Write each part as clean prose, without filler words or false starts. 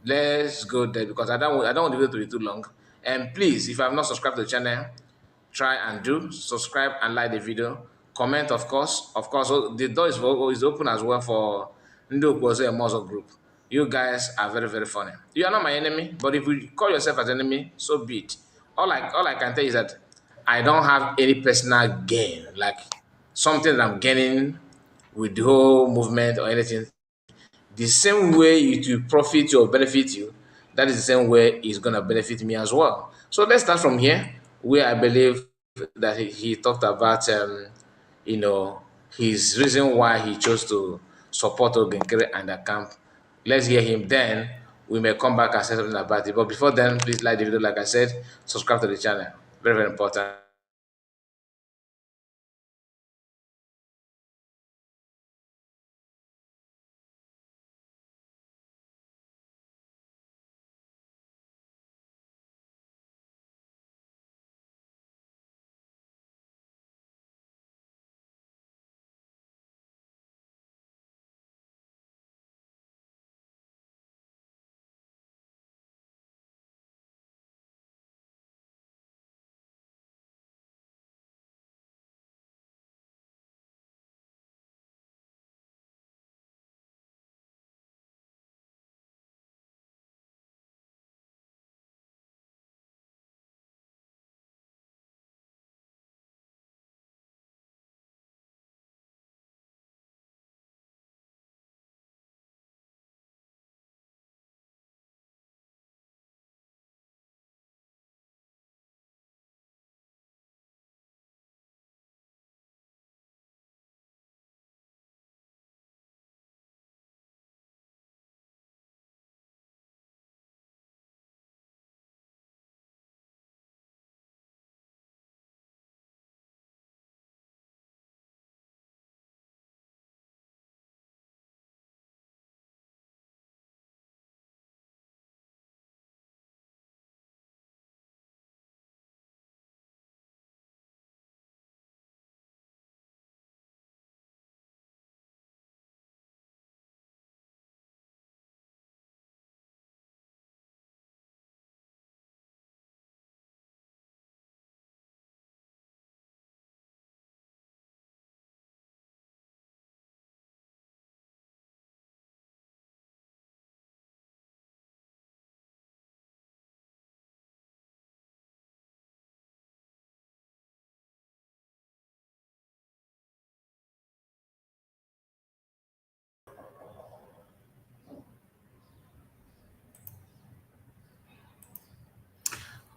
let's go there because I don't want the video to be too long. And please, if you have not subscribed to the channel, try and do subscribe and like the video. Comment, of course. Of course, the door is open as well for Ndo Kwoze Muscle Group. You guys are very, very funny. You are not my enemy, but if you call yourself as enemy, so be it. All I can tell you is that I don't have any personal gain, like something that I'm gaining with the whole movement or anything. The same way it will profit you or benefit you, that is the same way it's gonna benefit me as well. So let's start from here, where I believe that he talked about you know his reason why he chose to support Ogenkere and the camp. Let's hear him. Then we may come back and say something about it. But before then, please like the video, like I said, subscribe to the channel. Very, very important.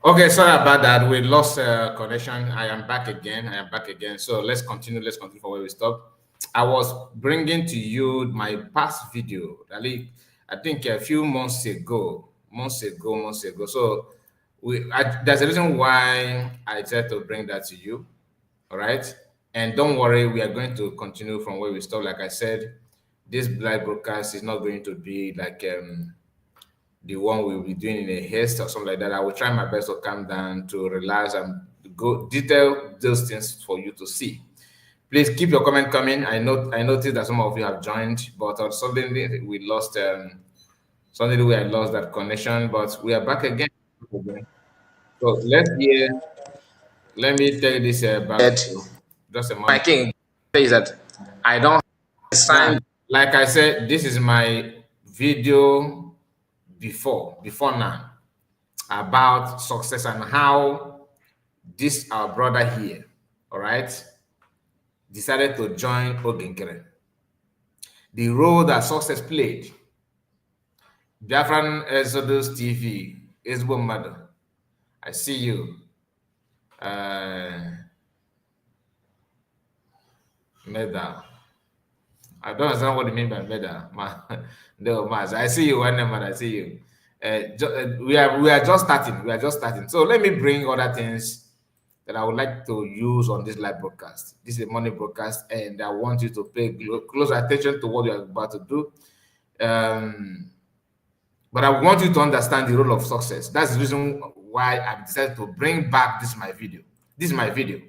Okay, sorry about that. We lost connection. I am back again. I am back again. So let's continue. Let's continue from where we stopped. I was bringing to you my past video. I think a few months ago. So there's a reason why I tried to bring that to you. All right. And don't worry, we are going to continue from where we stopped. Like I said, this live broadcast is not going to be like the one we'll be doing in a haste or something like that. I will try my best to calm down, to relax, and go detail those things for you to see. Please keep your comment coming. I noticed that some of you have joined, but suddenly we lost. Suddenly we had lost that connection, but we are back again. So let's hear. Let me tell you this back to just a My moment. king says that I don't sign. Like I said, this is my video before now about success and how this our brother here, all right, decided to join Ogenkere. The role that success played. Biafran Exodus TV, Ezbo Mother. I see you. Medal. I don't understand what you mean by medal. No, Maz. I see you, one man. I see you. We are just starting. We are just starting. So let me bring other things that I would like to use on this live broadcast. This is a morning broadcast, and I want you to pay close attention to what you are about to do. But I want you to understand the role of success. That's the reason why I decided to bring back this my video. This is my video.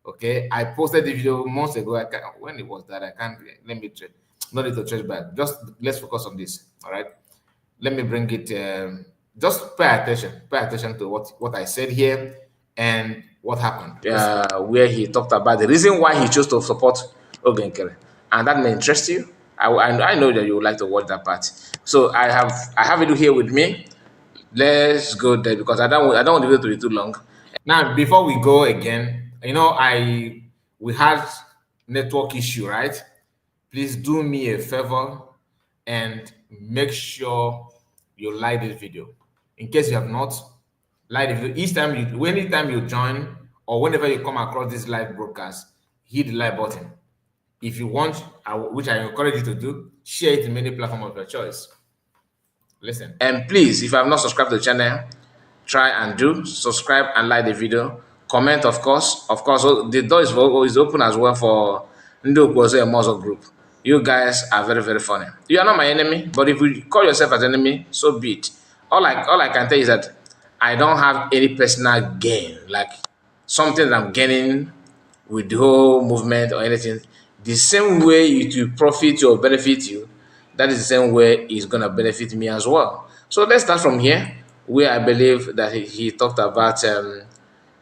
Okay, I posted the video months ago. When it was that I can't let me check. No need to check back. Just let's focus on this. All right. Let me bring it. Just pay attention to what I said here and what happened. Where he talked about the reason why he chose to support Ogenkere, and that may interest you. I know that you would like to watch that part. So I have it here with me. Let's go there because I don't want the video to be too long. Now, before we go again, we had network issue, right? Please do me a favor and make sure you like this video. In case you have not, like the video. Anytime you join or whenever you come across this live broadcast, hit the like button. If you want, which I encourage you to do, share it in many platforms of your choice. Listen. And please, if you have not subscribed to the channel, try and do subscribe and like the video. Comment, of course. Of course, the door is open as well for Ndo Kwozo Mozo group. You guys are very, very funny. You are not my enemy, but if you call yourself as enemy, so be it. All I can tell you is that I don't have any personal gain, like something that I'm gaining with the whole movement or anything. The same way it will profit you or benefit you, that is the same way it's gonna benefit me as well. So let's start from here, where I believe that he talked about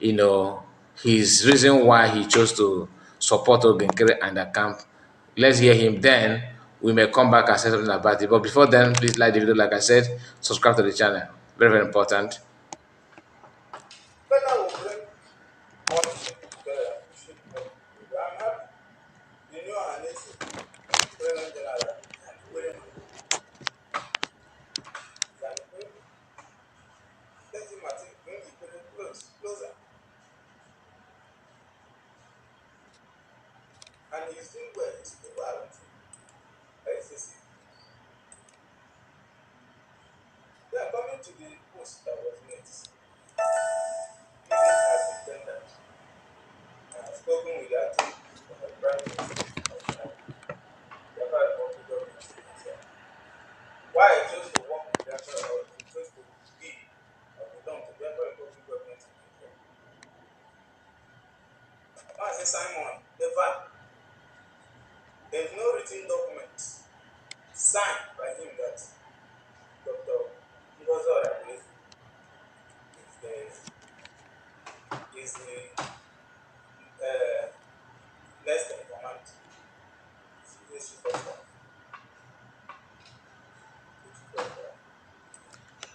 you know his reason why he chose to support Ogenkere and the camp. Let's hear him. Then we may come back and say something about it. But before then, please like the video, like I said, subscribe to the channel. Very, very important.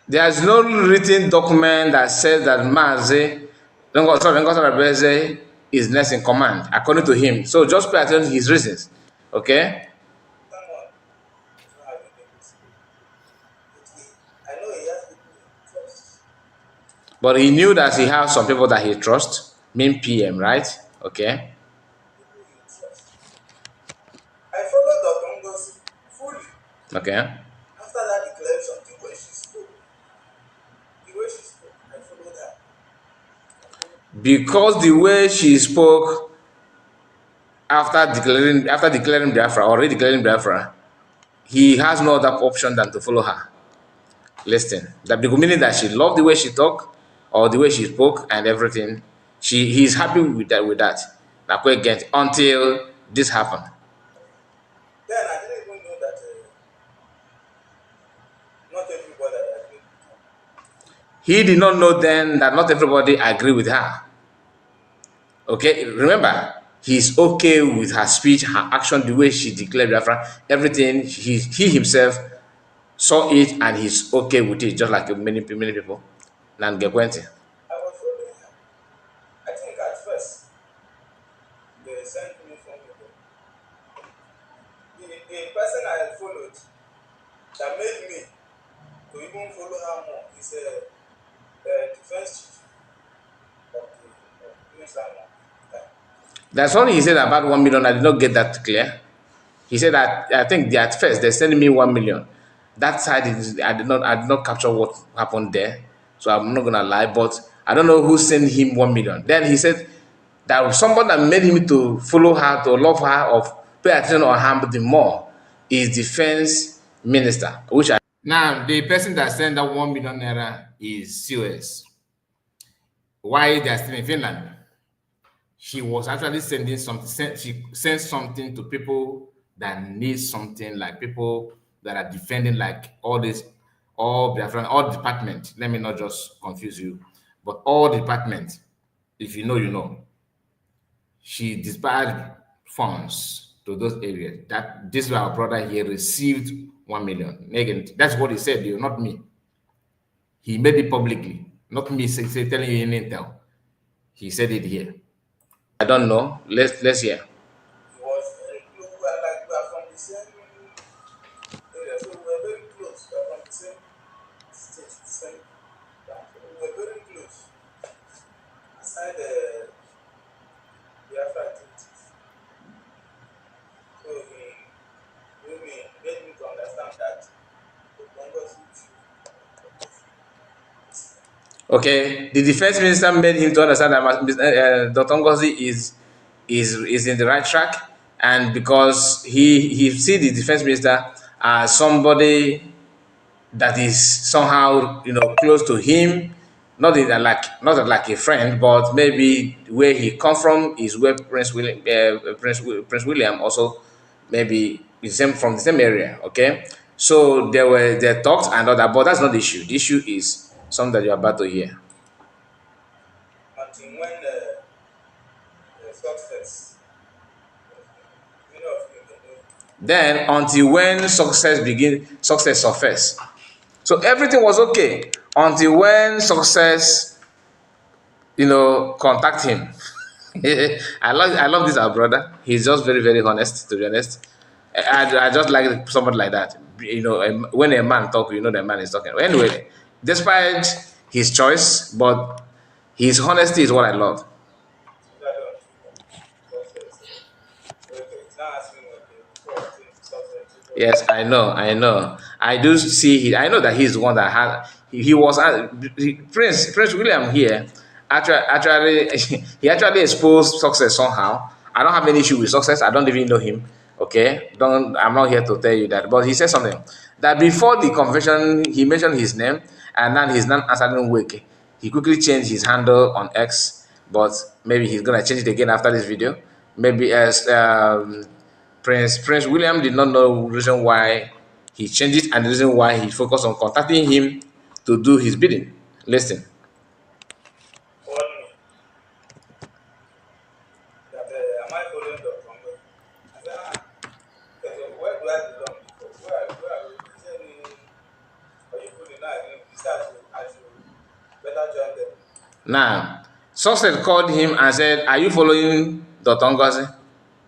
There's no written document that says that Mazi Ngozi is next in command, according to him. So just pay attention to his reasons. Okay? But he knew that he has some people that he trusts, mean PM, right? Okay. Okay. Because the way she spoke after declaring Biafra, already declaring Biafra, he has no other option than to follow her. Listen, that meaning that she loved the way she talked or the way she spoke and everything. He's happy with that. Again, until this happened. He did not know then that not everybody agree with her. Okay, remember, he's okay with her speech, her action, the way she declared Biafra, everything. He himself saw it and he's okay with it, just like many people. Nangekwenti. That's only he said about 1 million. I did not get that clear. He said that I think at first they're sending me 1 million. That side I did not capture what happened there. So I'm not gonna lie, but I don't know who sent him 1 million. Then he said that someone that made him to follow her, to love her, or pay attention on her the more is defense minister, which I now the person that sent that 1 million naira is COS. Why they are still in Finland? She was actually sending something. She sent something to people that need something, like people that are defending, like all all Biafran, all department, let me not just confuse you, but all department, if you know, you know, she disbursed funds to those areas. That this our brother here received 1 million. Again, that's what he said, you, not me. He made it publicly, not me telling you in intel. He said it here. I don't know. Let's hear. He was very close. We are like we are from the same area, so we were very close. We are from the same state, the same. So we were very close. Aside the Biafra activities, so he made me to understand that the Congos Okay, the defense minister made him to understand that Dr. Ngozi is in the right track, and because he see the defense minister as somebody that is somehow close to him, not like a friend, but maybe where he come from is where Prince William also maybe is from the same area. Okay, so there talks and all that, but that's not the issue. The issue is something that you're about to hear. until when the success, many of you may know. Then until when success surface. So everything was okay until when success, contact him. I love this our brother. He's just very, very honest, to be honest. I just like somebody like that. When a man talk, the man is talking. Anyway, despite his choice, but his honesty is what I love. Yes, I know, I know. I do see. I know that he's the one that had. He was Prince William here. Actually, he actually exposed success somehow. I don't have any issue with success. I don't even know him. Okay, don't. I'm not here to tell you that. But he said something that before the convention, he mentioned his name, and then he's not answering Nweke. He quickly changed his handle on X, but maybe he's gonna change it again after this video. Maybe as Prince William did not know the reason why he changed it and the reason why he focused on contacting him to do his bidding. Listen. Called me that am I following the Congo? I said, where do I belong? Where is there any or you put it now again, you start I should better join them. Now, Success called him and said, "Are you following Dr. Ngozi?"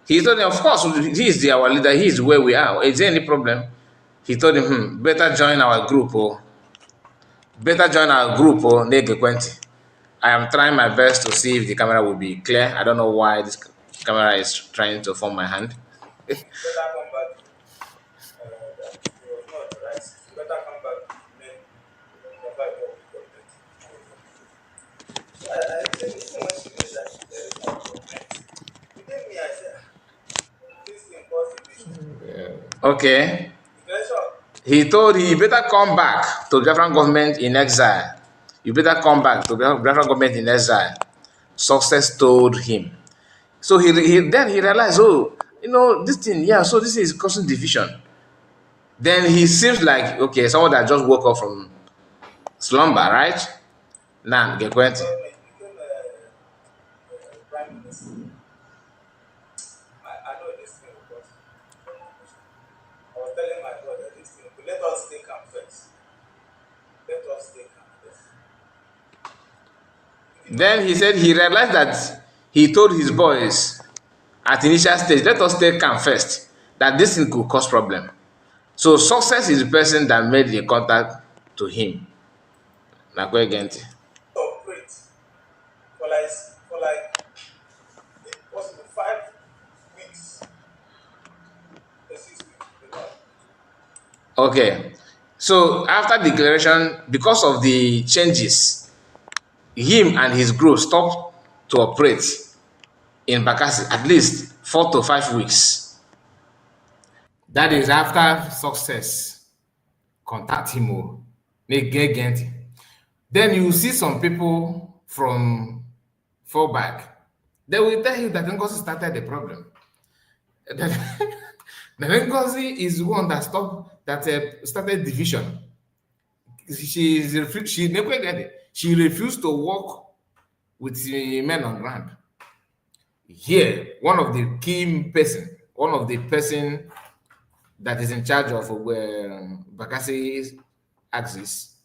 He told him, "Of course, he is our leader. He is where we are. Is there any problem?" He told him, better join our group. Better join our group, Negekwenti. I am trying my best to see if the camera will be clear. I don't know why this camera is trying to form my hand. Better come back that you was not right. You better come back to men never talk with government. So I think even when she made that there is no government. Within me I said this thing cause division. Okay. Division. He told he better come back to Biafran government in exile. You better come back to Biafran government in exile. Success told him. So then he realized, this thing, yeah, so this is causing division. Then he seems like, okay, someone that just woke up from slumber, right? Now, get He Quentin. told me he became a prime minister. I know this thing because I was telling my brother this thing. Let us take him first. Let us take him first. Then he said he realized that he told his boys at initial stage, let us take him first, that this thing could cause problem. So success is the person that made the contact to him. Nakwe Genti. Operate for like if possible 5 weeks, 6 weeks. Okay. So after declaration, because of the changes, him and his group stopped to operate in Bakassi at least 4 to 5 weeks. That is after success. Contact him. Then you see some people from far back. They will tell you that Ngozi started the problem. That Ngozi is the one that started division. she refused to work with the men on ground. Here, one of the person that is in charge of Bakasi's axis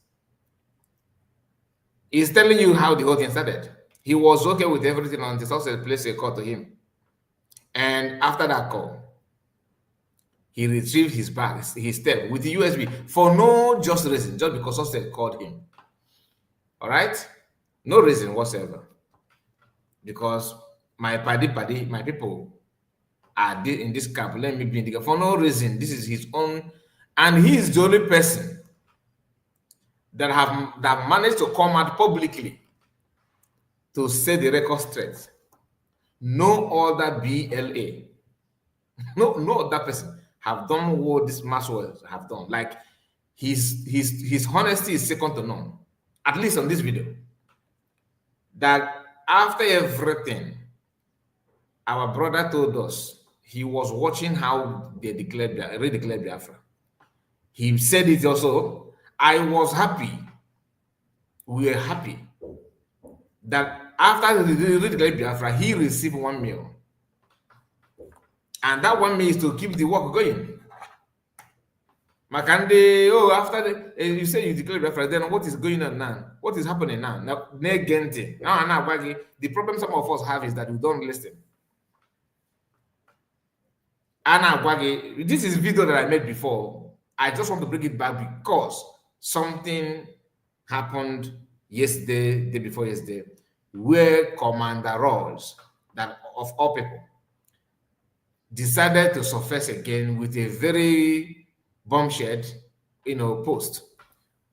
is telling you how the whole thing started. He was okay with everything until Success placed a call to him. And after that call, he retrieved his bag, his step with the USB for no just reason, just because Success called him. All right? No reason whatsoever. Because my my people are in this camp. Let me be in the camp for no reason. This is his own, and he is the only person that managed to come out publicly to set the record straight. No other BLA, no other person have done what this Maxwell have done. Like his honesty is second to none. At least on this video, that after everything, our brother told us he was watching how they redeclared Biafra. He said it also. I was happy. We were happy that after the redeclared Biafra, he received 1 million. And that 1 million is to keep the work going. Makande, after you say you declare Biafra, then what is going on now? What is happening now? Now, the problem some of us have is that we don't listen. This is a video that I made before. I just want to bring it back because something happened yesterday, day before yesterday, where Commander Rolls, that of all people, decided to surface again with a very bombshell, post,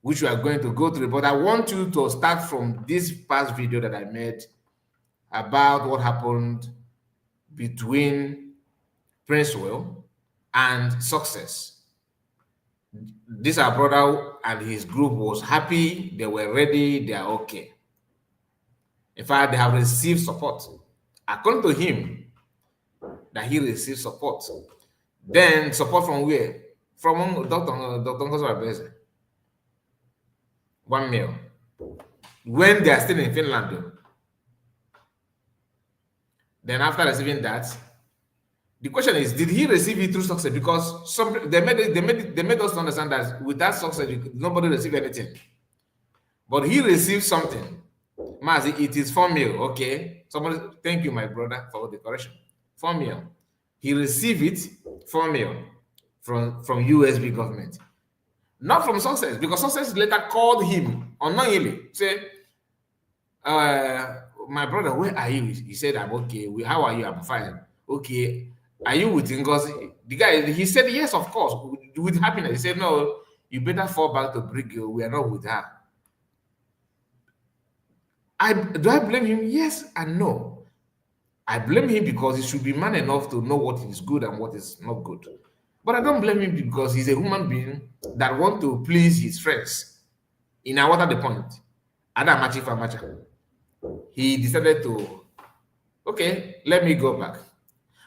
which we are going to go through. But I want you to start from this past video that I made about what happened between Prince Will and Success. This our brother and his group was happy, they were ready, they are okay. In fact, they have received support. According to him, that he received support. Then support from where? From Dr. Ngozi 1 million. When they are still in Finland, though. Then after receiving that, the question is, did he receive it through Success? Because they made us understand that without Success, nobody received anything. But he received something. Mazi, it is 4 million. Okay. Somebody, thank you, my brother, for the correction. 4 million. He received it 4 million from USB government. Not from Success, because Success later called him unknowingly, say, my brother, where are you? He said, I'm okay. How are you? I'm fine. Okay. Are you with Ngozi? The guy, he said, yes, of course, with happiness. He said, no, you better fall back to Brigio. We are not with her. Do I blame him? Yes and no. I blame him because he should be man enough to know what is good and what is not good. But I don't blame him because he's a human being that wants to please his friends. In what are the point? He decided to, okay, let me go back.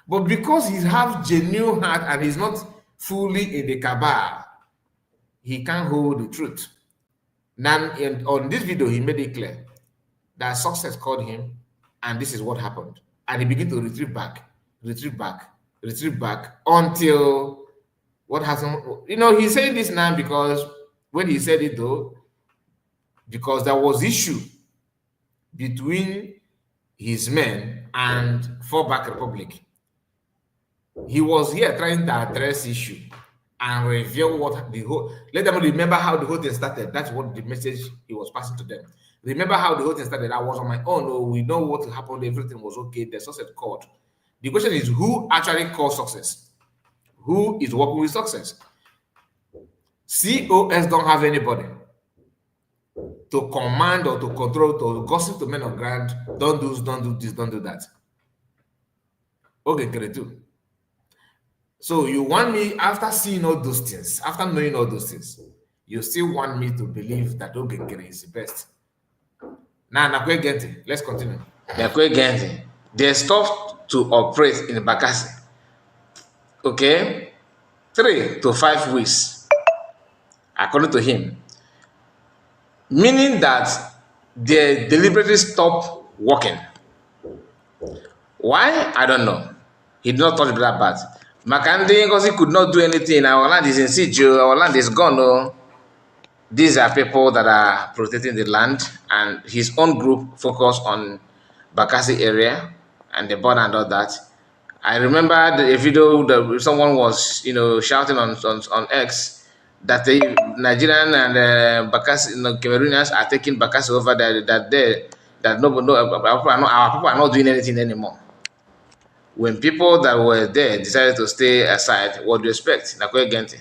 But because he has genuine heart and he's not fully in the cabal, he can't hold the truth. Now, on this video, he made it clear that Success called him, and this is what happened. And he began to retrieve back until what happened. He's saying this now because when he said it, though, because there was issue between his men and Fallback Republic. He was here trying to address issue and reveal what let them remember how the whole thing started. That's what the message he was passing to them. Remember how the whole thing started. I was on my own. Oh, we know what happened. Everything was okay. The Success called. The question is, who actually called Success? Who is working with Success? COS don't have anybody to command or to control, to gossip to men on ground. Don't do this, don't do that. Okay, Keretu. So you want me, after seeing all those things, after knowing all those things, you still want me to believe that Ogekere is the best. Now, let's continue. They stopped to operate in Bakassi. Okay? 3 to 5 weeks, according to him. meaning that they deliberately stop working. Why? I don't know. He did not touch that part. Makandi Ngozi could not do anything. Our land is in siege. Our land is gone. Oh. These are people that are protecting the land, and his own group focused on Bakassi area and the border and all that. I remember a video that someone was, shouting on X that the Nigerian and Bakassi, Cameroonians are taking Bakassi over there. That no, our people are not doing anything anymore. When people that were there decided to stay aside, what do you expect? Nakwe Gente.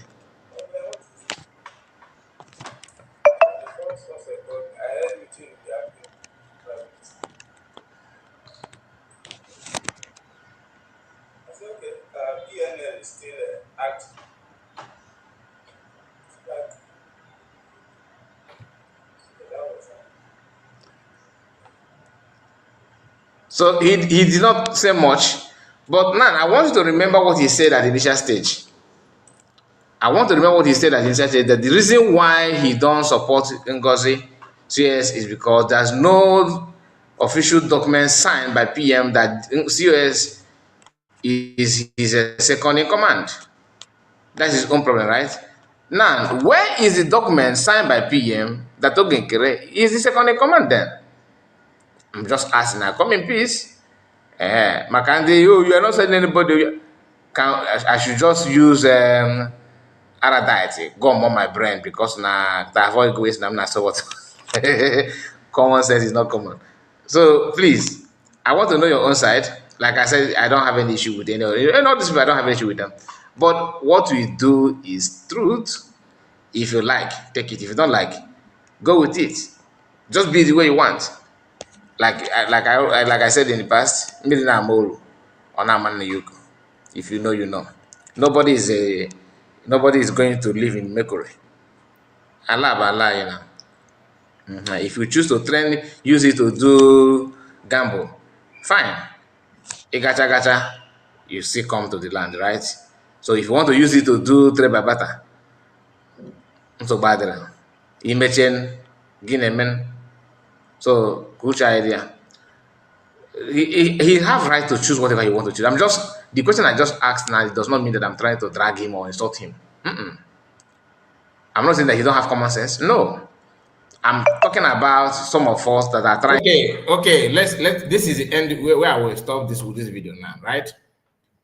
So he did not say much, but now I want you to remember what he said at the initial stage. I want to remember what he said at the initial stage, that the reason why he don't support Ngozi COS is because there's no official document signed by PM that COS is a second in command. That's his own problem, right? Now, where is the document signed by PM that Ogenkere is the second in command then? I'm just asking now. Come in peace. Makande, you are not sending anybody. I should just use Aradite, go on my brain because now to avoid waste, I'm not so what. Common sense is not common. So please, I want to know your own side. Like I said, I don't have any issue with any. All these people, I don't have any issue with them. But what we do is truth. If you like, take it. If you don't like, go with it. Just be the way you want. Like I said in the past, Milina Amoro on Amanayuko. If you know, you know. Nobody is a nobody is going to live in Mercury. Allah, you know. If you choose to train, use it to do gamble, fine. Gacha, you still come to the land, right? So if you want to use it to do trade by barter, so bad. Imechen, Guinemen. So good idea. He have right to choose whatever he want to choose. I'm just the question I just asked now. It does not mean that I'm trying to drag him or insult him. I'm not saying that he don't have common sense. No, I'm talking about some of us that are trying. Okay. Let's This is the end where I will stop this with this video now, right?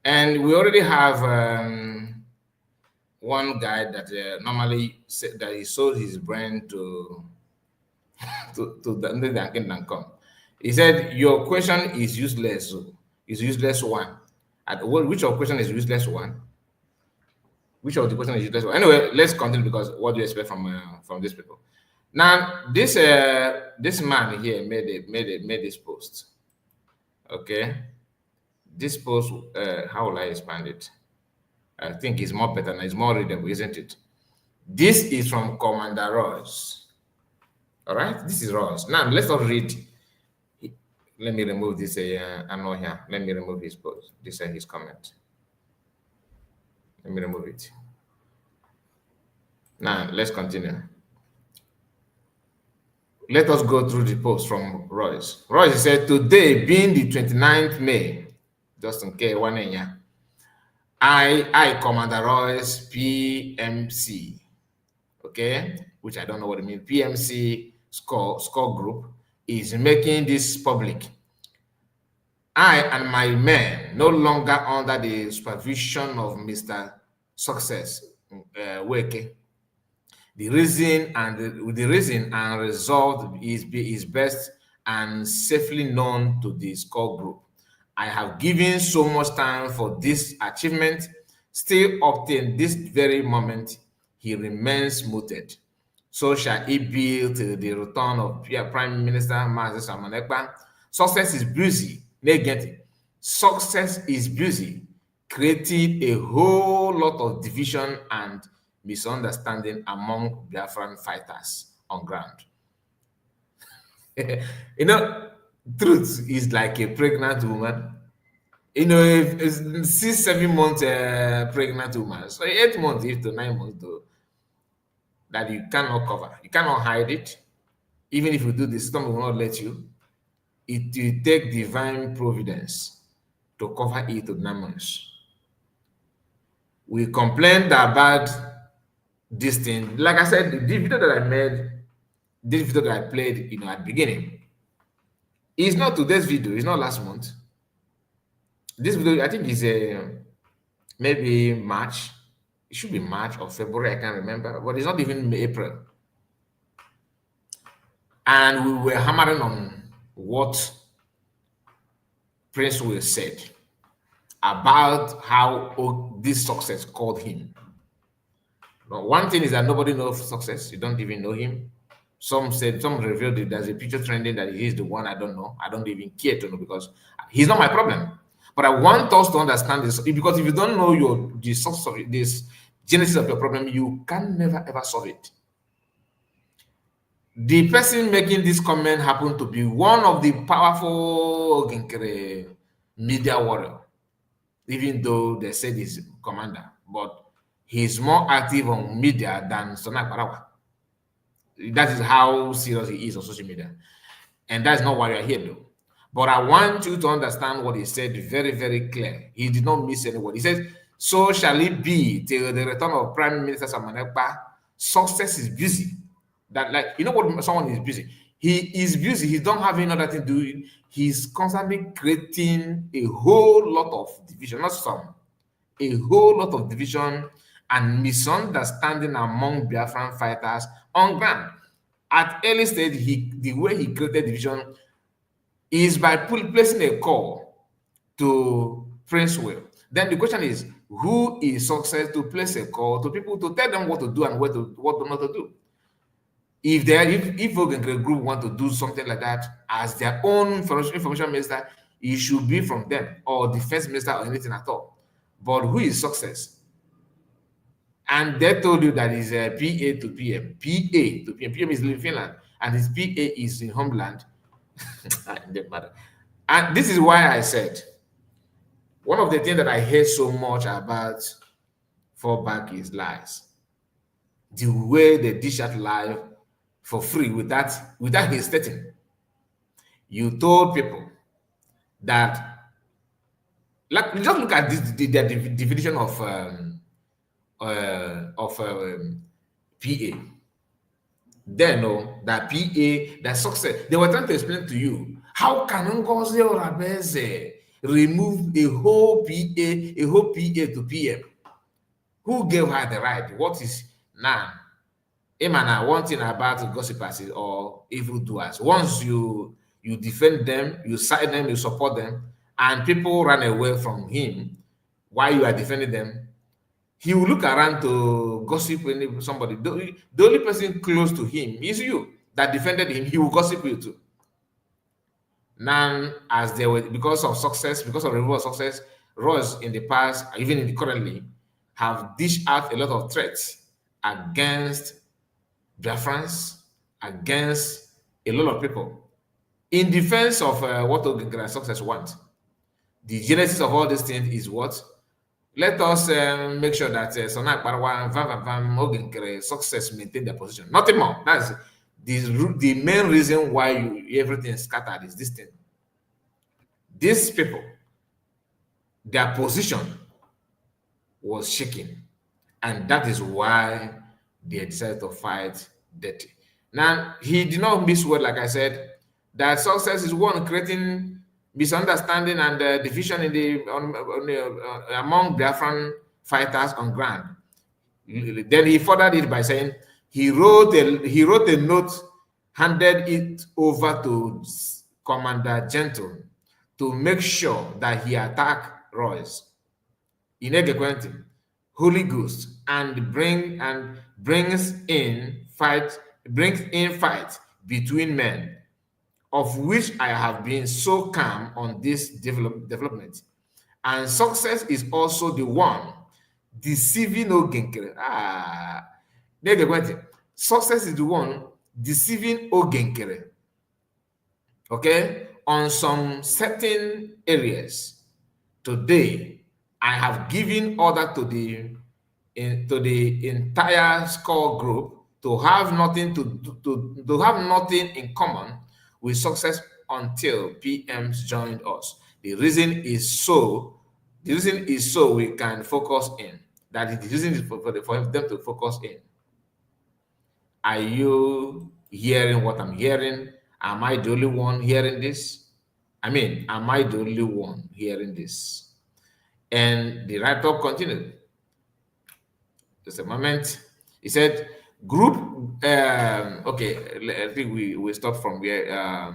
And we already have one guy that normally said that he sold his brain to the kingdom come. He said your question is useless. Is useless one. Which of question is useless one? Which of the question is useless one? Anyway, let's continue because what do you expect from these people? Now, this man here made this post. Okay, this post. How will I expand it? I think it's more better and it's more readable, isn't it? This is from Commander Ross. All right, this is Ross. Now let's not read. Let me remove this. I'm not here. Let me remove his post. This is his comment. Let me remove it. Now let's continue. Let us go through the post from Royce. Royce said, today being the 29th May, just in case one year, I, Commander Royce, PMC, okay, which I don't know what it means, PMC score group, is making this public. I and my men, no longer under the supervision of Mr. Success, Nweke. The reason and result is best and safely known to the score group. I have given so much time for this achievement. Still up till this very moment, he remains muted. So shall it be till the return of Prime Minister Mazi Simon Ekpa. Success is busy. Success is busy creating a whole lot of division and misunderstanding among Biafran fighters on ground. Truth is like a pregnant woman. If 6-7 months pregnant woman, so 8 months, 8 to 9 months, though, that you cannot cover, you cannot hide it. Even if you do, the system will not let you. It will take divine providence to cover it with numbers. We complained about this thing. Like I said, the video that I made, this video that I played, at the beginning, is not today's video. It's not last month. This video, I think, is maybe March. It should be March or February. I can't remember, but it's not even April. And we were hammering on what Prince Will said about how this success called him. Now, one thing is that nobody knows success. You don't even know him. Some revealed that there's a picture trending that he's the one. I don't know. I don't even care to know because he's not my problem. But I want us to understand this because if you don't know the source of this genesis of your problem, you can never ever solve it. The person making this comment happened to be one of the powerful media warrior, even though they said he's commander, but he's more active on media than Sonak Parawa. That is how serious he is on social media. And that's not why you're here, though. But I want you to understand what he said very, very clear. He did not miss any word. He said, so shall it be till the return of Prime Minister Samanekpa. Success is busy. That, like, you know what someone is busy? He is busy. He don't have any other thing to do. He's constantly creating a whole lot of division, not some, a whole lot of division and misunderstanding among Biafran fighters on ground. At early stage, the way he created division is by placing a call to Prince Will. Then the question is, who is success to place a call to people to tell them what to do and what not to do? If Vogue Group want to do something like that as their own information minister, it should be from them or defense minister or anything at all. But who is success? And they told you that is PA to PM. PA to PM. PM is in Finland and his PA is in homeland. And this is why I said one of the things that I hate so much about Fallback is lies. The way they dish out lie for free without hesitating. You told people that, like, just look at this, the definition of PA. They know that PA, that success. They were trying to explain to you how can Ngozi Orabeze remove a whole PA to PM. Who gave her the right? What is now? Imana, one thing about gossipers or evildoers. Once you defend them, you side them, you support them, and people run away from him while you are defending them, he will look around to gossip somebody. The only person close to him is you that defended him. He will gossip you too. Now, as they were, because of success, because of removal of success, Ross in the past, even in the currently, have dished out a lot of threats against Biafrans, against a lot of people in defense of what Ogenkere success want. The genesis of all these things is what? Let us make sure that Sonak Parwa and Van Ogenkere success maintain their position. Nothing more. That's the main reason why everything is scattered is this thing. These people, their position was shaking, and that is why they decided to fight dirty. Now, he did not miss word, like I said, that success is one creating misunderstanding and division in among Biafran fighters on ground. Then he furthered it by saying he wrote a note, handed it over to Commander Gentle to make sure that he attacked Royce in Egequenti, Holy Ghost, and brings in fight between men, of which I have been so calm on this development. And success is also the one deceiving Ogenkere. Success is the one deceiving Ogenkere. Okay? On some certain areas. Today, I have given order to the entire score group to have nothing to have nothing in common with success until PMs joined us. The reason is so we can focus in. That is the reason is for them to focus in. Are you hearing what I'm hearing? Am I the only one hearing this? I mean, am I the only one hearing this? And the write-up continued. Just a moment. He said, group, okay, I think we stop from where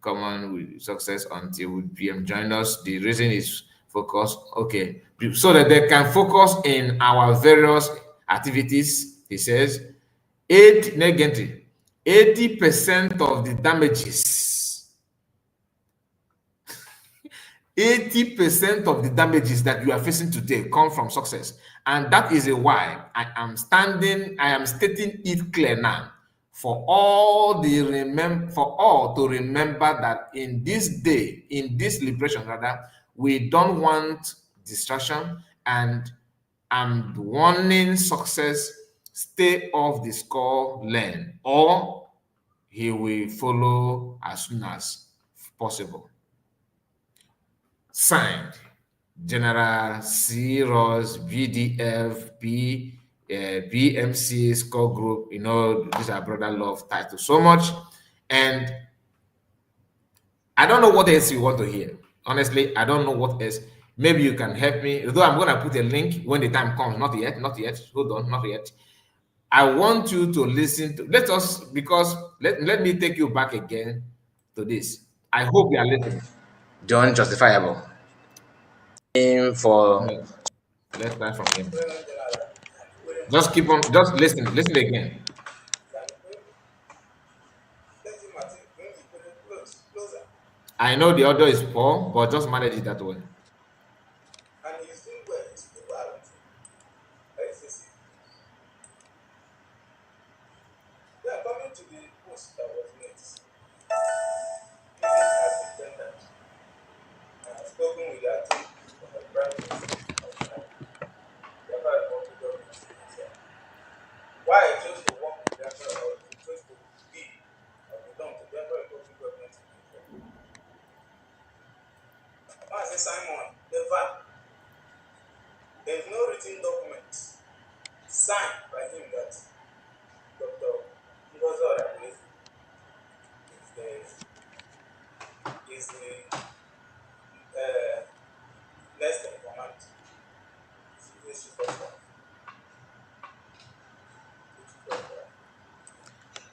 common with success until PM join us. The reason is focus, okay, so that they can focus in our various activities. He says, 80% of the damages 80% of the damages that you are facing today come from success. And that is why I am stating it clear now for all to remember that in this day, in this liberation rather, we don't want distraction, and I'm warning success, stay off the score lane, or he will follow as soon as possible. Signed, General C. Ross, VDF, BMC, Score Group. You know, these are brother love titles so much. And I don't know what else you want to hear. Honestly, I don't know what else. Maybe you can help me. Though I'm going to put a link when the time comes. Not yet, not yet. Hold on, not yet. I want you to listen to, let me take you back again to this. I hope you are listening. John Justifiable. For Yes. Let's start from him. Just keep on, just listen again. I know the audio is poor, but just manage it that way.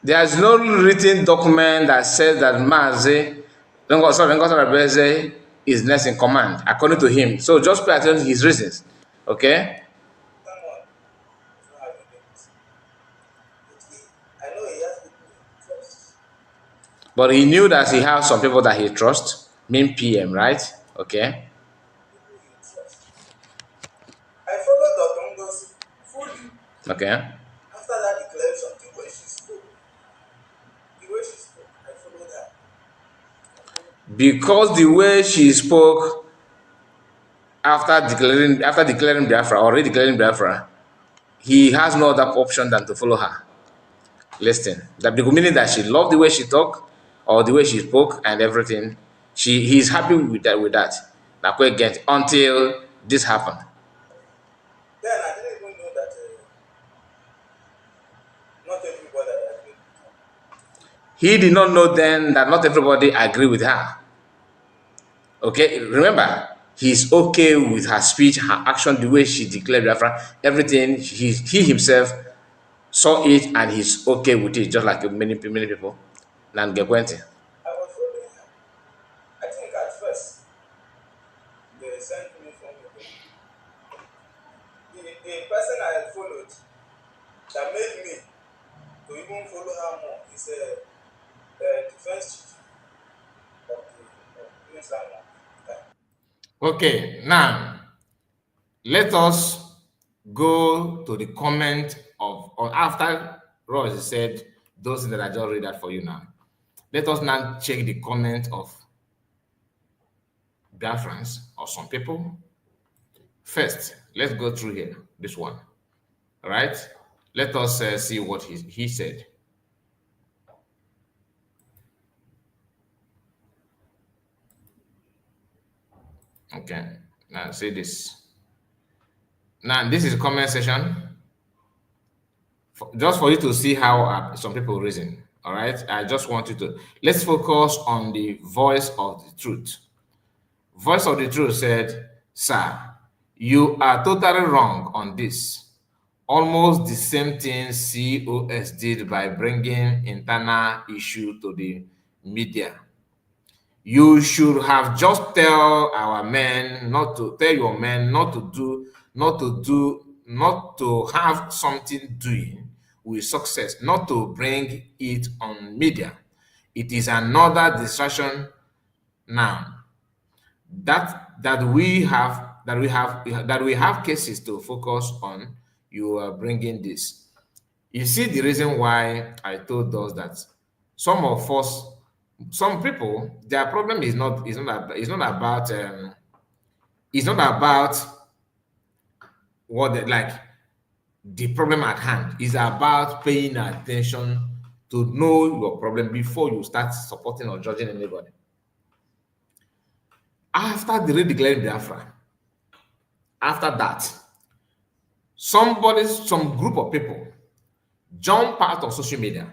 there's no written document that says that Ngozi Rabeze is next in command, according to him. So just pay attention to his reasons. Okay? But he knew that he has some people that he trusts, mean PM, right? Okay. Okay. Because the way she spoke after declaring Biafra, already declaring Biafra, he has no other option than to follow her. Listen, that meaning that she loved the way she talked or the way she spoke and everything. He's happy with that. Again, until this happened. He did not know then that not everybody agree with her. Okay, remember, he's okay with her speech, her action, the way she declared Biafra, everything. He himself saw it and he's okay with it, just like many people. Nangekwenti. Okay, now let us go to the comment of, or after Ross said those that I just read that for you now. Let us now check the comment of Biafrans or some people. First, let's go through here, this one. All right. Let us see what he said. Okay, now see this. Now this is comment section, just for you to see how some people reason. All right, I just want you to let's focus on the voice of the truth. Voice of the truth said, "Sir, you are totally wrong on this. Almost the same thing COS did by bringing internal issue to the media. You should have just tell our men not to tell your men not to have something doing with success, not to bring it on media. It is another distraction now that we have cases to focus on. You are bringing this. You see the reason why I told us that some of us, some people, their problem is not about what they, like the problem at hand. Is about paying attention to know your problem before you start supporting or judging anybody. After the redeclaring Biafra, after that, some group of people jump out of social media,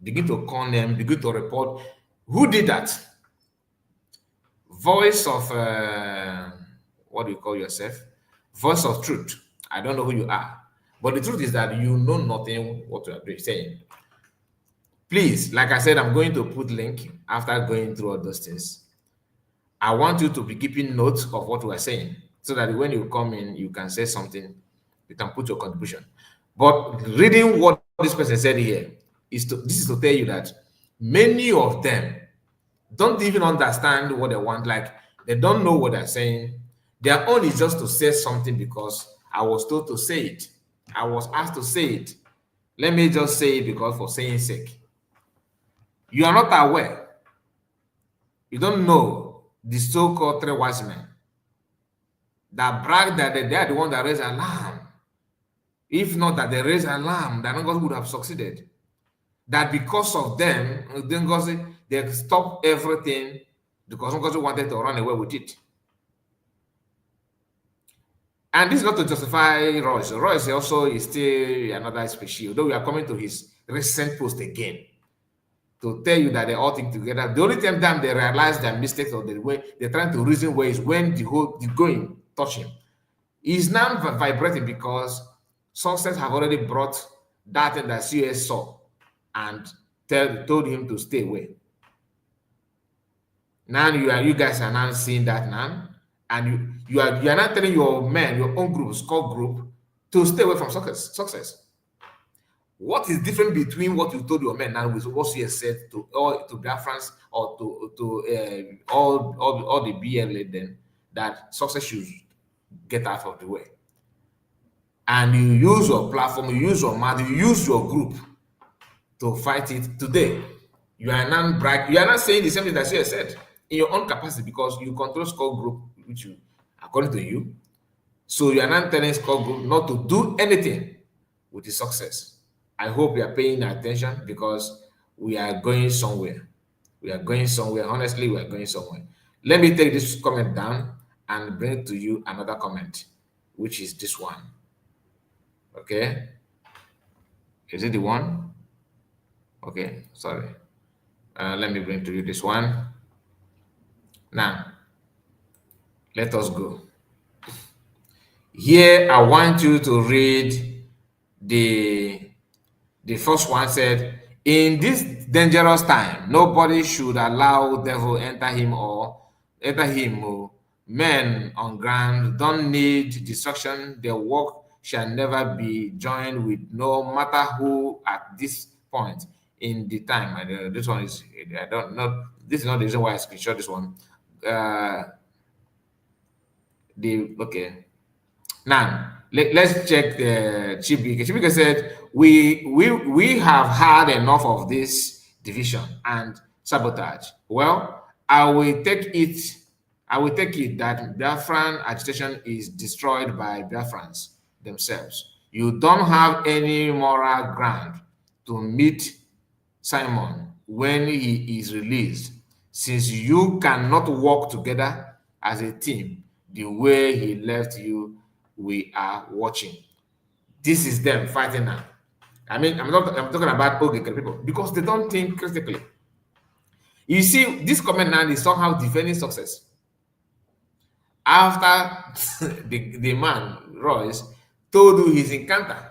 begin to condemn, begin to report. Who did that? Voice of what do you call yourself? Voice of truth. I don't know who you are, but the truth is that you know nothing what you are doing, saying. Please, like I said, I'm going to put link after going through all those things. I want you to be keeping notes of what we are saying, so that when you come in, you can say something, you can put your contribution. But reading what this person said here this is to tell you that many of them don't even understand what they want. Like, they don't know what they're saying. Their own is just to say something because I was told to say it. I was asked to say it. Let me just say it because for saying sake. You are not aware. You don't know the so-called three wise men that brag that they are the one that raised alarm. If not that they raised alarm, then God would have succeeded. That because of them, then they stopped everything because Ngozi wanted to run away with it. And this is not to justify Royce. Royce also is still another species, though we are coming to his recent post again to tell you that they all think together. The only time they realize their mistakes or the way they're trying to reason way is when the going touch him. He's now vibrating because success have already brought that thing that CS saw and told him to stay away. Now you guys are now seeing that now, and you are not telling your men, your own group, score group, to stay away from success. What is different between what you told your men now with what you said to Biafrans or to all the BLA then, that success should get out of the way? And you use your platform, you use your mouth, you use your group to fight it today. You are not saying the same thing that you said in your own capacity because you control score group, which you, according to you. So you are not telling score group not to do anything with the success. I hope you are paying attention because we are going somewhere. We are going somewhere. Honestly, we are going somewhere. Let me take this comment down and bring to you another comment, which is this one. Okay. Is it the one? Okay, sorry. Let me bring to you this one. Now, let us go. Here, I want you to read the first one. Said, in this dangerous time, nobody should allow devil enter him. Men on ground don't need destruction. Their work shall never be joined with no matter who at this point in the time. And this one is, I don't know, this is not the reason why I screenshot this one. Okay. Now, let's check the Chibike. Chibike said, we have had enough of this division and sabotage. Well, I will take it that Biafran agitation is destroyed by Biafrans themselves. You don't have any moral ground to meet Simon when he is released, since you cannot work together as a team the way he left you. We are watching. This is them fighting now. I mean, I'm talking about Oge people because they don't think critically. You see, this comment now is somehow defending success. After the man, Royce, told you his encounter,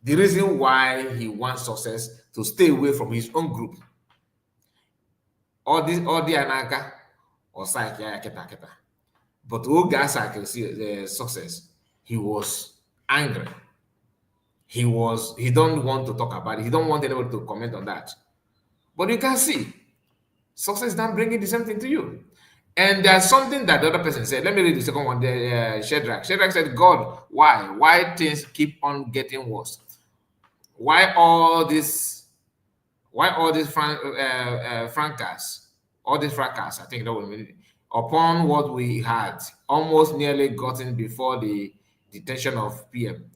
the reason why he wants success to stay away from his own group. All the anaka or psyche, kita. But Oga success, he was angry. He don't want to talk about it. He don't want anybody to comment on that. But you can see, success not bringing the same thing to you. And there's something that the other person said. Let me read the second one. Shadrach. Shadrach said, God, why? Why things keep on getting worse? Why all this fracas? All this fracas, I think that would mean upon what we had almost nearly gotten before the detention of PM.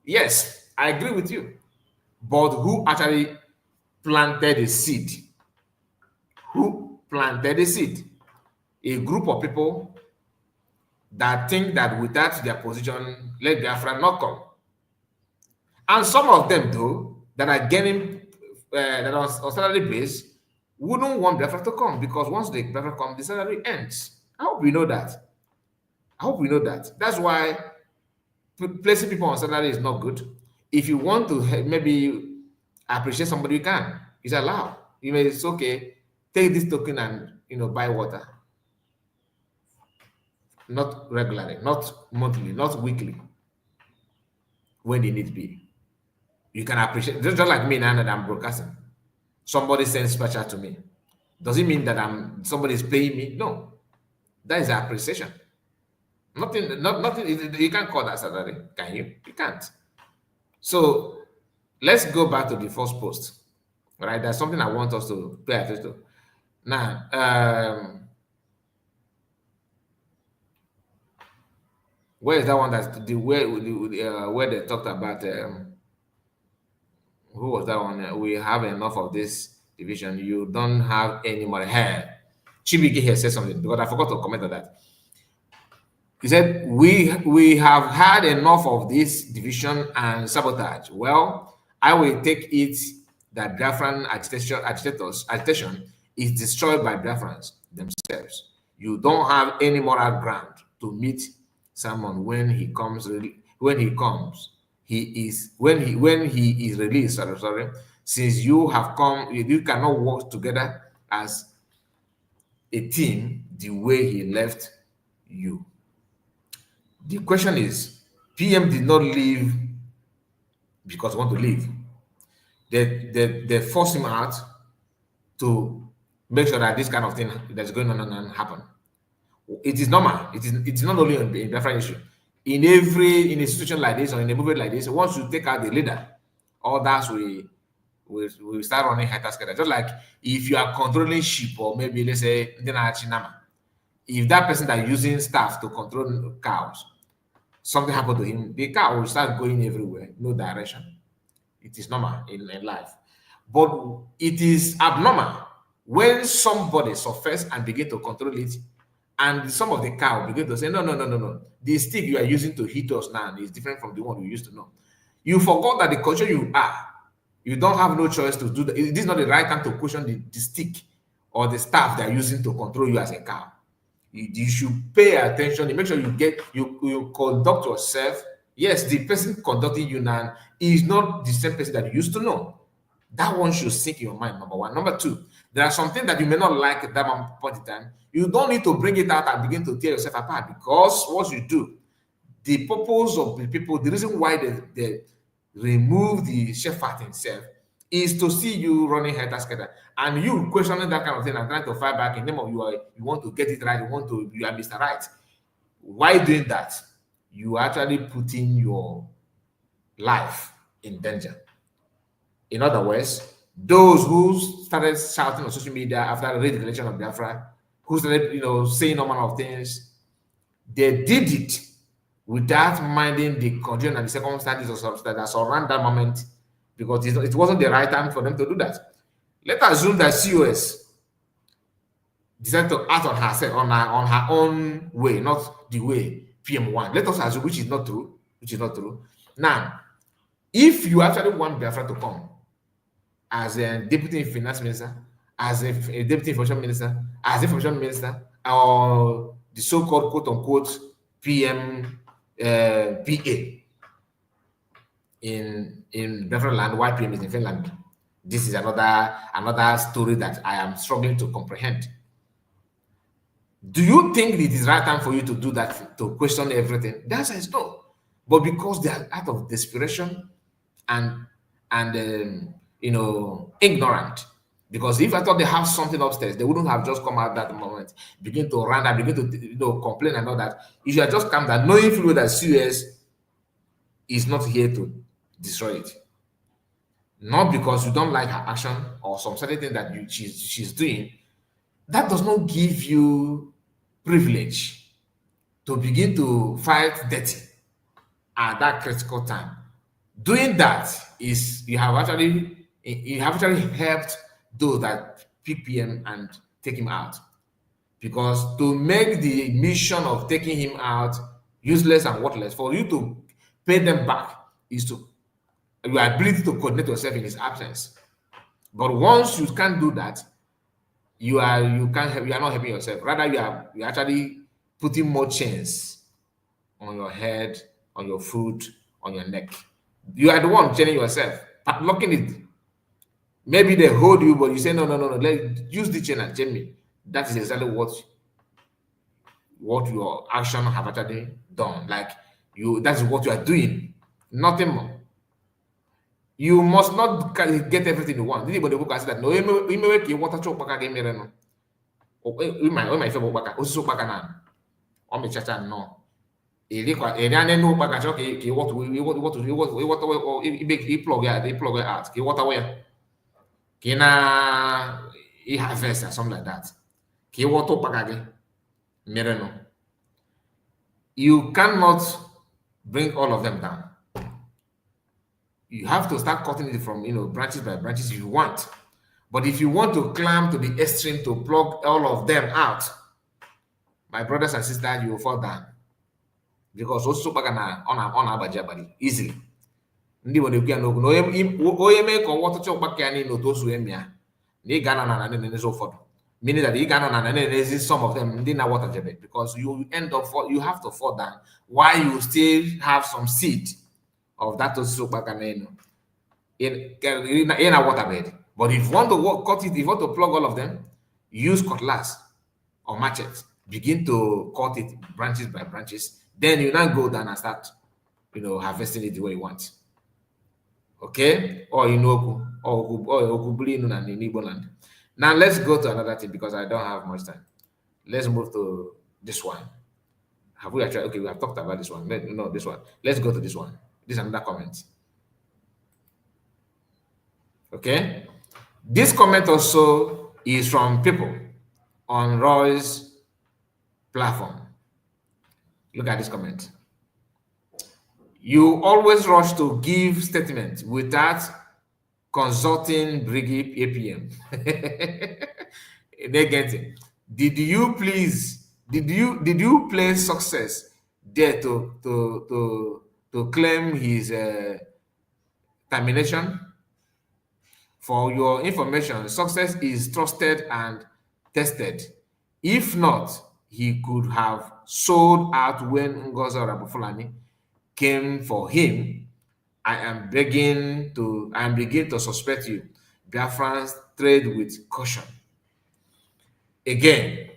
Yes, I agree with you. But who actually planted the seed? Who planted the seed? A group of people that think that without their position, let Biafra not come. And some of them, though, that are getting that are on salary base, wouldn't want Biafra to come because once the Biafra come, the salary ends. I hope we know that. I hope we know that. That's why placing people on salary is not good. If you want to maybe appreciate somebody, you can. It's allowed. You may it's okay. Take this token and buy water. Not regularly, not monthly, not weekly. When it needs be, you can appreciate. Just like me now that I'm broadcasting. Somebody sends special to me. Does it mean that somebody is paying me? No, that is appreciation. Nothing. You can't call that salary, can you? You can't. So let's go back to the first post. Right, there's something I want us to pay attention to. Now, where is that one that's the where they talked about who was that one? We have enough of this division. You don't have any more hair. Chibiki here said something because I forgot to comment on that. He said, we have had enough of this division and sabotage. Well, I will take it that Biafran agitation is destroyed by Biafrans themselves. You don't have any moral ground to meet someone when he comes. When he is released. Sorry, since you have come, you cannot work together as a team the way he left you. The question is, PM did not leave because he want to leave. They forced him out to make sure that this kind of thing that's going on and happen. It is normal. It's not only in Biafra issue. In a situation like this or in a movement like this, once you take out the leader, others will start running hyperscaler. Just like if you are controlling sheep or maybe let's say if that person that using staff to control cows, something happened to him, the cow will start going everywhere, no direction. It is normal in life. But it is abnormal when somebody suffers and begin to control it, and some of the cow begin to say, no. The stick you are using to hit us now is different from the one you used to know. You forgot that the culture you are, you don't have no choice to do that. This is not the right time to question the stick or the staff they are using to control you as a cow. You should pay attention. You make sure you conduct yourself. Yes, the person conducting you now is not the same person that you used to know. That one should sink in your mind, number one. Number two, there are some things that you may not like at that point in time. You don't need to bring it out and begin to tear yourself apart, because what you do, the purpose of the people, the reason why they remove the shepherd himself is to see you running head together, and you questioning that kind of thing and trying to fight back in name of you want to get it right, you are Mr. Right. Why doing that? You are actually putting your life in danger. In other words, those who started shouting on social media after the declaration of Biafra, who started saying all manner of things, they did it without minding the condition and the circumstances or substance that surround that moment, because it wasn't the right time for them to do that. Let's assume that COS decided to act on herself, on her own way, not the way PM1. Let us assume, which is not true, Now, if you actually want Biafra to come as a deputy finance minister, as a deputy information minister, as information minister, or the so-called quote-unquote PM PA in Biafra land, why PM is in Finland. This is another story that I am struggling to comprehend. Do you think it is right time for you to do that, to question everything? The answer is no. But because they are out of desperation and ignorant. Because if I thought they have something upstairs, they wouldn't have just come out that moment, begin to run and begin to complain and all that. You should have just come down, knowing fully that CS is not here to destroy it. Not because you don't like her action or some certain thing that she's doing. That does not give you privilege to begin to fight dirty at that critical time. Doing that is you have actually helped those that pick PM and take him out, because to make the mission of taking him out useless and worthless, for you to pay them back is to your ability to coordinate yourself in his absence. But once you can't do that, you are not helping yourself. Rather, you're actually putting more chains on your head, on your foot, on your neck. You are the one chaining yourself, locking it. Maybe they hold you, but you say, no, let's use the chain and chain me. That is exactly what your action have actually done. Like that's what you are doing, nothing more. You must not get everything you want. Anybody who can say that, no, you water choke back again, no. We might feel back, also back and on me chacha, no. He plug out. He water where? Kina he harvest or something like that. Ki water back again. No. You cannot bring all of them down. You have to start cutting it from branches by branches if you want. But if you want to climb to the extreme to plug all of them out, my brothers and sisters, you will fall down. Because also on abadi easily. Ndị nwere ekwu ya n'okwu na onye mee ka ọwa ọtụtụ ụkpaka ya niile otu o su eme ya na ị ga-anọ na na-enezi ụfọdụ, meaning that ị ga-anọ na na-enezi some of them ndị na-watajebe, because you you have to fall down while you still have some seed of that osisi ụkpaka na in a waterbed. But if you want to cut it, if you want to plug all of them, use cutlass or machete, begin to cut it branches by branches. Then you now go down and start, harvesting it the way you want. Okay? Or in Oku, or Okubulinu and in Igbo land. Now let's go to another thing because I don't have much time. Let's move to this one. Have we actually? Okay, we have talked about this one. No, this one. Let's go to this one. This is another comment. Okay? This comment also is from people on Roy's platform. Look at this comment. You always rush to give statements without consulting Brigade APM. Negative. Did you place success there to claim his termination? For your information, success is trusted and tested. If not, he could have sold out when Ngozi Rabufulani came for him. I am beginning to suspect you. Biafrans trade with caution. Again,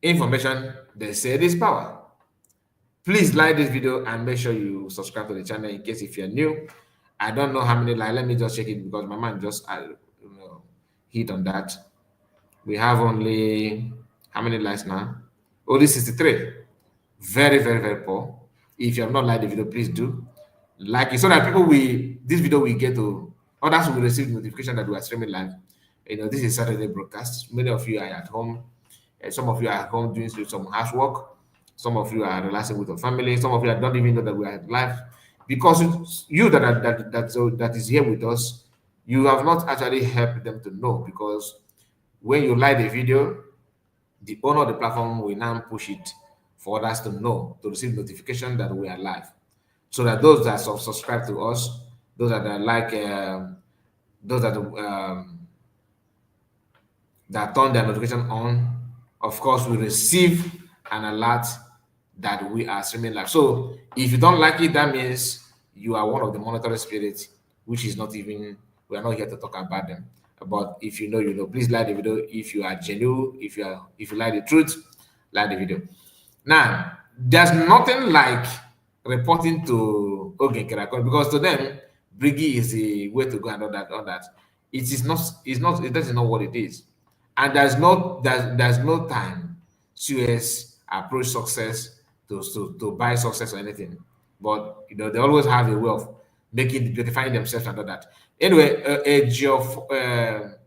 information, they said, is power. Please like this video and make sure you subscribe to the channel in case if you're new. I don't know how many likes. Let me just check it because my man just hit on that. We have only how many likes now? Only 63. Very, very, very poor. If you have not liked the video, please do like it so that this video will get to others will receive notification that we are streaming live. This is Saturday broadcast. Many of you are at home. Some of you are at home doing some housework. Some of you are relaxing with your family. Some of you don't even know that we are live because you that is here with us, you have not actually helped them to know, because when you like the video, the owner of the platform will now push it for others to know, to receive notification that we are live, so that those that subscribe to us, those that are like those that turn their notification on, of course, will receive an alert that we are streaming live. So if you don't like it, that means you are one of the monitoring spirits, which is not even, we are not here to talk about them. But if you know, you know, please like the video. If you are genuine, if you like the truth, like the video. Now, there's nothing like reporting to Ogen Kerakon, because to them, Brigi is the way to go and all that. It is not, that is not what it is. And there's no time CS approach success to buy success or anything. But you know, they always have a way of making beautifying themselves and all that. Anyway, not a job, a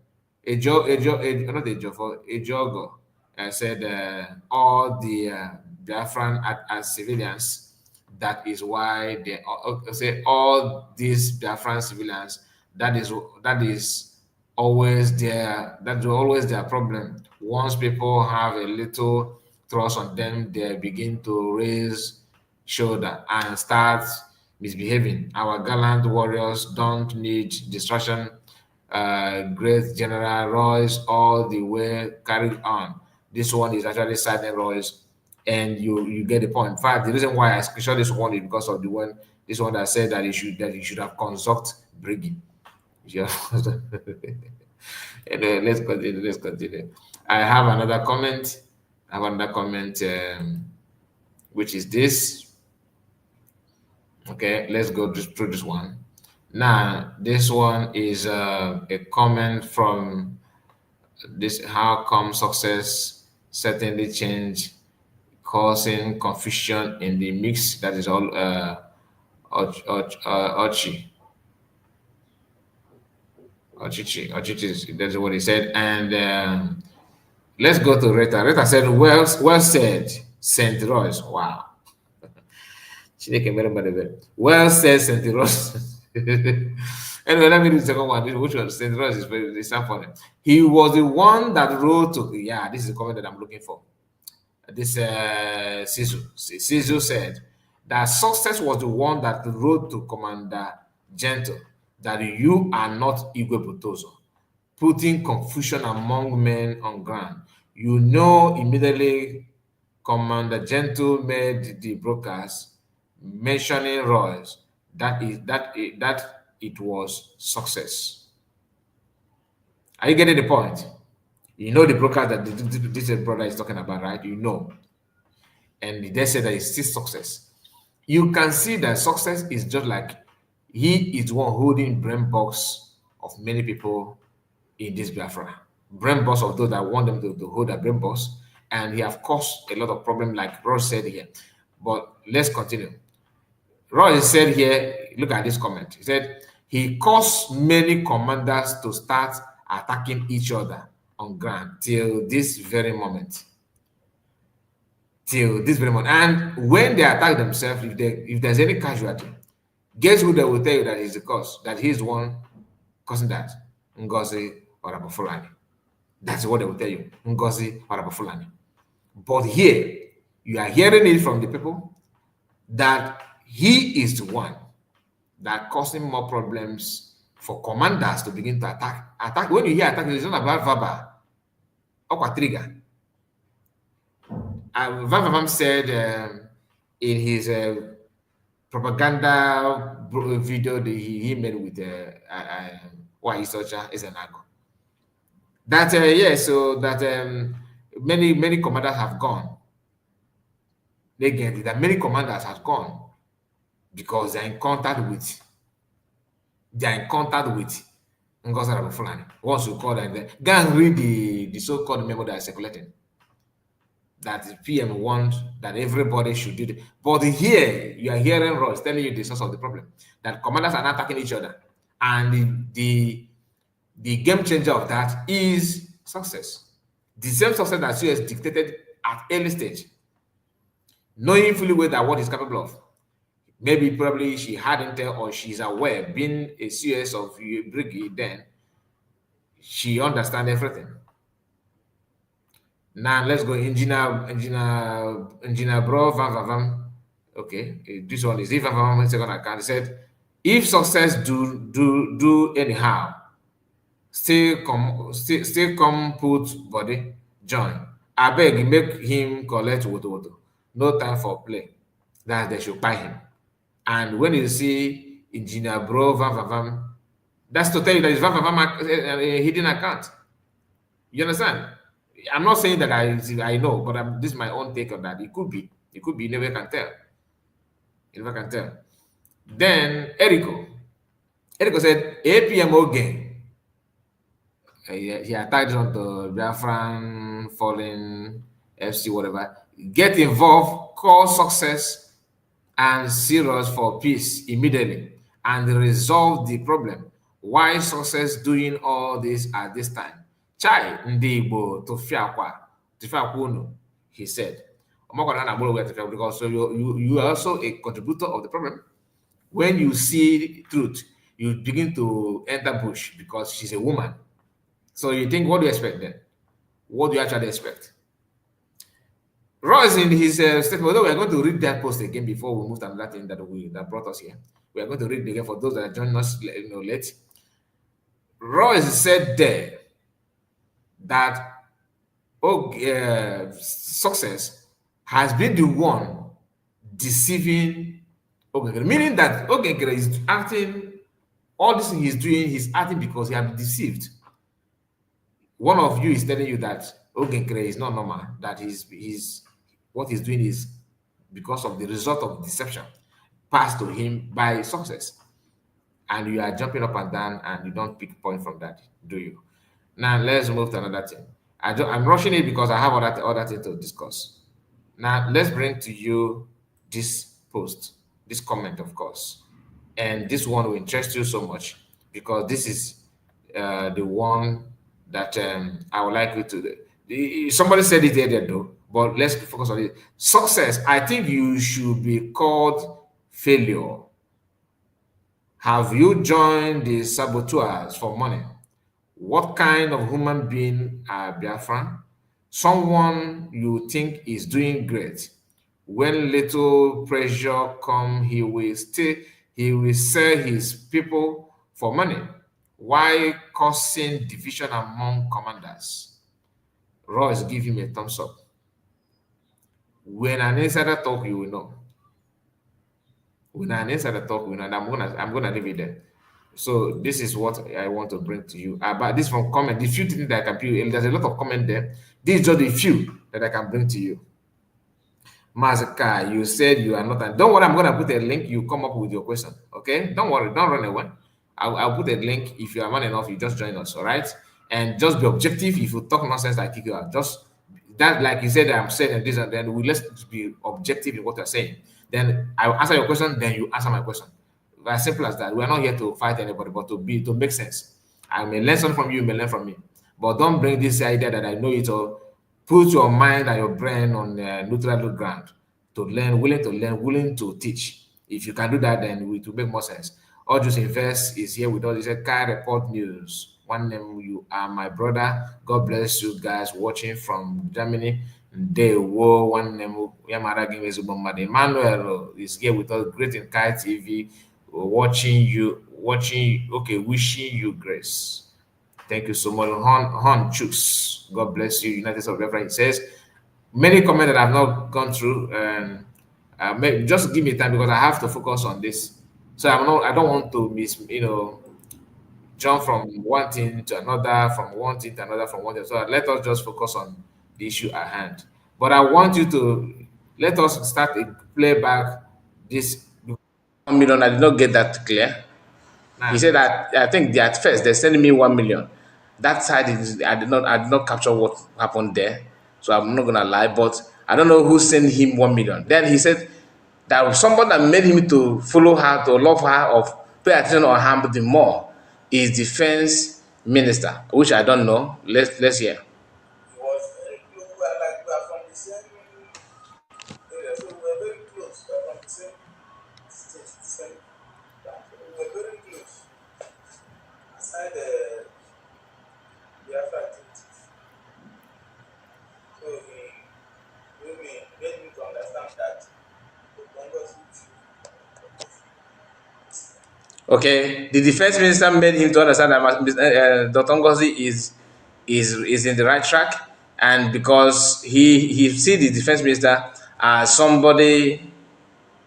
jogger said all the Biafran as civilians. That is why they say all these Biafran civilians. That is always their, that's always their problem. Once people have a little trust on them, they begin to raise shoulder and start misbehaving. Our gallant warriors don't need distraction. Great General Royce all the way carried on. This one is actually Sergeant Royce, and you get the point. In fact, the reason why I screenshot this one is because of this one that said that you should have consult Briggy. Yeah. Anyway, let's continue. Let's continue. I have another comment. Which is this. Okay, let's go through this one. Now, this one is a comment from this: how come success certainly change, causing confusion in the mix? That is all Ochichi, that's what he said. And let's go to Rita. Rita said, well said, St. Royce. Wow. Well said, St. Royce. Anyway, let me read the second one. Which one? St. Royce is very funny. He was the one that wrote to, yeah, this is the comment that I'm looking for. This Sisu said that success was the one that wrote to Commander Gentle that you are not Igwe Butozo, putting confusion among men on ground. You know, immediately Commander Gentle made the broadcast mentioning Royce that it was success. Are you getting the point? You know the broadcast that this brother is talking about, right? You know. And they said that it's still success. You can see that success is just like he is one holding brain box of many people in this Biafra. Brain box of those that want them to hold a brain box. And he have caused a lot of problem, like Ross said here. But let's continue. Ross said here, look at this comment. He said, he caused many commanders to start attacking each other on ground till this very moment. And when they attack themselves, if there's any casualty, guess who they will tell you that is the cause, that he's the one causing that? Ngozi or Abu Fulani. That's what they will tell you. Ngozi or Abu Fulani. But here, you are hearing it from the people that he is the one that causing more problems for commanders to begin to attack. When you hear attack, it's not about verbal. Or trigger. Van said in his propaganda video that he made with Waisocha is an angle. That so that many commanders have gone. They get it, that many commanders have gone because they're in contact with Ngozi Abu Fulani. Once you call them, go and read the so-called memo that is circulating. That the PM wants that everybody should do it. But here, you are hearing Ross telling you the source of the problem. That commanders are not attacking each other. And the game changer of that is success. The same success that US dictated at early stage. knowing fully well that what he's capable of. Maybe probably she had intel or she's aware, being a CS of brigade, then she understand everything. Now let's go engineer bro van van van. Okay, this one is if van van van second account. He said, if success do anyhow, still come put body join. I beg make him collect woto. No time for play. That they should buy him. And when you see engineer bro van van van, that's to tell you that it's van van van a hidden account. You understand? I'm not saying that I know, but this is my own take on that. It could be. It could be. You never can tell. You never can tell. Then Erico. Erico said APMO game. He attacked on the Biafran fallen FC, whatever. Get involved, call success, and serious for peace immediately and resolve the problem. Why success doing all this at this time? Chai ndị Igbo tụfiakwa unu, he said. Because so you are also a contributor of the problem. When you see truth, you begin to enter bush because she's a woman. So you think, what do you expect then? What do you actually expect? Ross, in his statement, although we are going to read that post again before we move to another thing that brought us here. We are going to read it again for those that are joining us late. Ross said there that success has been the one deceiving Ogengere, meaning that Ogengere is acting, all this thing he's doing, he's acting because he has been deceived. One of you is telling you that Ogengere is not normal, that he's what he's doing is because of the result of deception passed to him by success. And you are jumping up and down and you don't pick point from that, do you? Now let's move to another thing. I'm rushing it because I have other things to discuss. Now let's bring to you this post, this comment, of course. And this one will interest you so much because this is the one that I would like you to. Somebody said it earlier though, but let's focus on it. Success, I think you should be called failure. Have you joined the saboteurs for money? What kind of human being are Biafran? Someone you think is doing great. When little pressure come, he will sell his people for money. Why causing division among commanders? Royce, give him a thumbs up. When an insider talk, you will know. When an insider talk, you know, and I'm gonna leave it there. So this is what I want to bring to you. But this from comment, the few things that I can put, there's a lot of comment there. This is just the few that I can bring to you. Mazaka, you said you are not. Don't worry, I'm gonna put a link. You come up with your question. Okay, don't worry, don't run away. I'll put a link. If you are man enough, you just join us. All right, and just be objective. If you talk nonsense, I kick you out. Just that, like you said, I'm saying this, and then let's be objective in what you're saying. Then I will answer your question. Then you answer my question. As simple as that. We are not here to fight anybody, but to make sense. I may learn something from you, you may learn from me. But don't bring this idea that I know it all. Put your mind and your brain on neutral ground to learn, willing to teach. If you can do that, then it will make more sense. Audrey Invest is here with us. He said, Kai Report News. One name, you are my brother. God bless you guys watching from Germany. They were one name. Emmanuel is here with us. Great in Kai TV. Watching you, okay, wishing you grace. Thank you so much. Hon Chus, God bless you. United States of Reference says many comments that I've not gone through, and just give me time because I have to focus on this. So I don't want to jump from one thing to another, from one thing to another, from one thing. So let us just focus on the issue at hand. But I want you to let us start a playback this 1 million. I did not get that clear. He said that I think at first they're sending me 1 million. That side is I did not capture what happened there. So I'm not gonna lie, but I don't know who sent him 1 million. Then he said that someone that made him to follow her, to love her, or pay attention on her the more is defense minister, which I don't know. Let's hear. Okay, the defense minister made him to understand that Dr. Ngozi is in the right track, and because he see the defense minister as somebody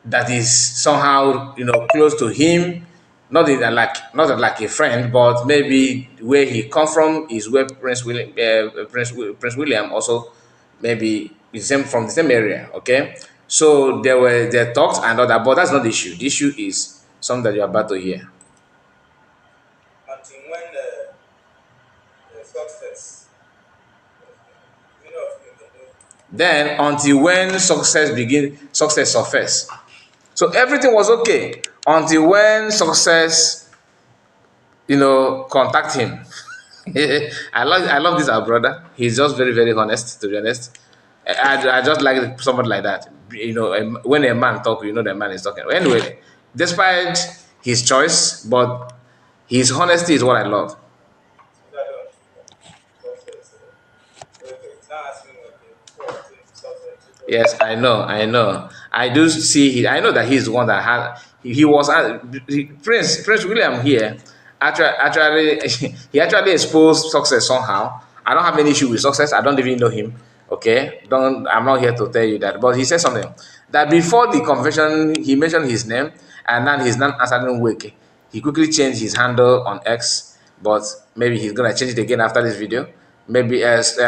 that is somehow close to him, not like a friend, but maybe where he come from is where Prince William also maybe is from the same area. Okay, so there talks and all that, but that's not the issue. The issue is something that you're about to hear. Until when success, you know, Then until when success surface. So everything was okay until when success, contact him. I love this our brother. He's just very very honest. To be honest, I just like somebody like that. When a man talk, the man is talking. Anyway, despite his choice, but his honesty is what I love. I don't success. Okay, it's not asking okay, success. Yes, I know, I know. I do see. I know that he's the one that had. He was Prince William here. Actually, he actually exposed success somehow. I don't have any issue with success. I don't even know him. Okay, don't. I'm not here to tell you that. But he said something that before the convention, he mentioned his name, and now he's not answering Nweke. He quickly changed his handle on X, but maybe he's gonna change it again after this video. Maybe as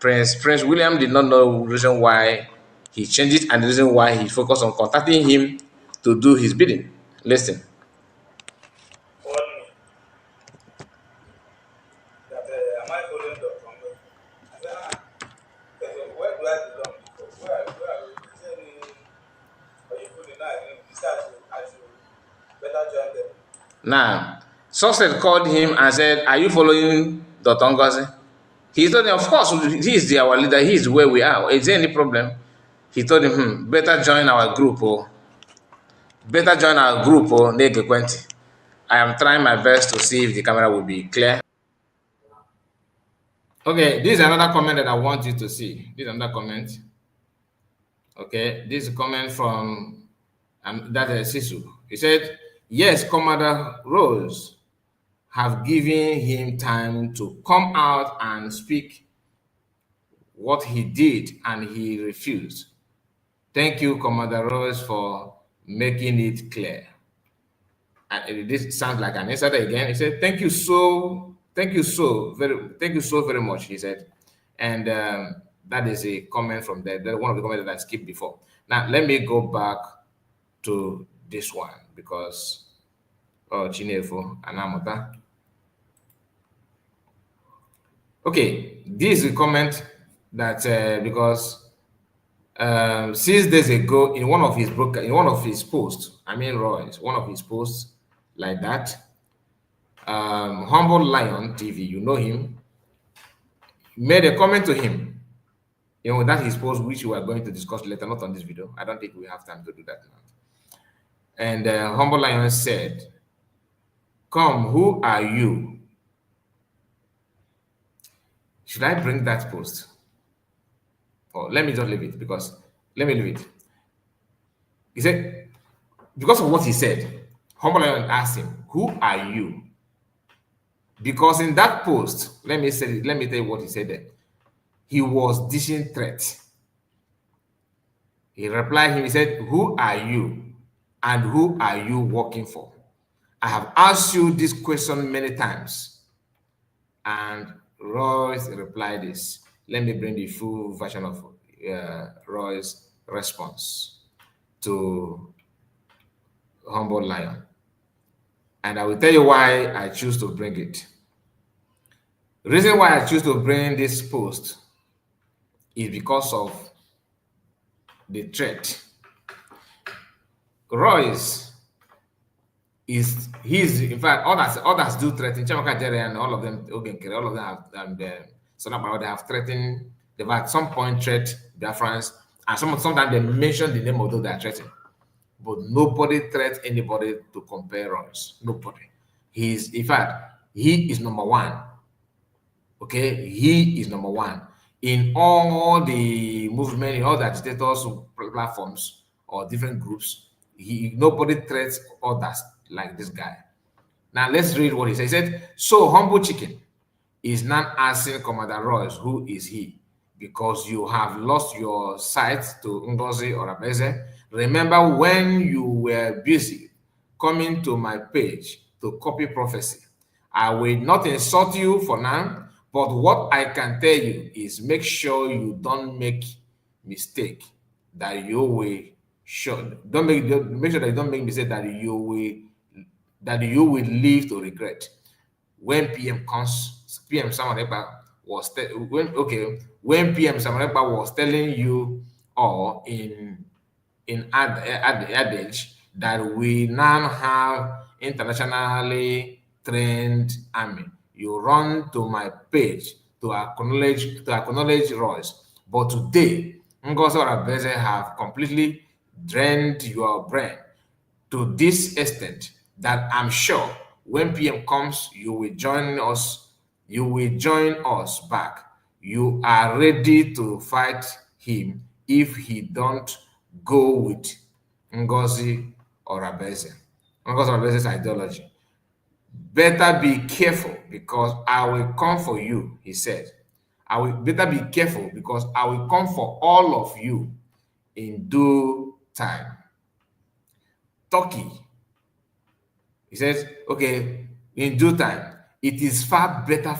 Prince William did not know the reason why he changed it and the reason why he focused on contacting him to do his bidding. Listen. Called me that am I following the Congo? I said, where do I belong? Where are we? He said, are you following now? He said, I should better join them. Now, Success called him and said, "Are you following Dr. Ngozi?" He told him, "Of course, he is our leader. He is where we are. Is there any problem?" He told him, "Better join our group. Oh. Better join our group. Oh, Nweke Kwenti. I am trying my best to see if the camera will be clear." Okay, this is another comment that I want you to see. This is another comment. Okay, this is a comment from that is Sisu. He said, "Yes, Commander Rose have given him time to come out and speak what he did, and he refused. Thank you, Commander Rose, for making it clear." And this sounds like an insider again. He said, thank you so very much," he said. And that is a comment from there. One of the comments that I skipped before. Now, let me go back to this one because, Chinefo, Anamota. Okay, this is a comment that because 6 days ago in one of his posts, Roy's one of his posts like that, Humble Lion TV, you know him, made a comment to him, that his post, which we are going to discuss later, not on this video. I don't think we have time to do that now. And Humble Lion said, "Come, who are you?" Should I bring that post? Or let me just leave it let me leave it. He said, because of what he said, Humble Lion asked him, "Who are you?" Because in that post, let me tell you what he said there. He was dishing threats. He replied him, he said, "Who are you? And who are you working for? I have asked you this question many times." And Royce replied this. Let me bring the full version of Roy's response to Humble Lion. And I will tell you why I choose to bring it. The reason why I choose to bring this post is because of the threat. Royce he's in fact others do threaten Chamaka Jerry and all of them, all of them have they have threatened, they've at some point threat Biafrans, and sometimes they mention the name of those they are threatening. But nobody threats anybody to compare Royce. Nobody. He is number one. Okay, he is number one in all the movement, in all the agitators platforms or different groups. Nobody threats others like this guy. Now let's read what he said. He said, "So humble chicken is not asking Commander Royce, who is he? Because you have lost your sight to Ngozi or Abeze. Remember when you were busy coming to my page to copy prophecy. I will not insult you for now, but what I can tell you is make sure you don't make mistake that you will sure don't make sure that you don't make mistake that you will live to regret. When PM comes, PM Samarepa was when PM Samarepa was telling you all in the adage that we now have internationally trained army. You run to my page to acknowledge Royce. But today, Ngozi Orabeze have completely drained your brain to this extent that I'm sure when PM comes, you will join us. You will join us back. You are ready to fight him if he don't go with Ngozi Orabeze. Ngozi Orabeze's ideology. Better be careful because I will come for you, he said. I will better be careful because I will come for all of you in due time. Turkey. He says, okay, in due time, it is far better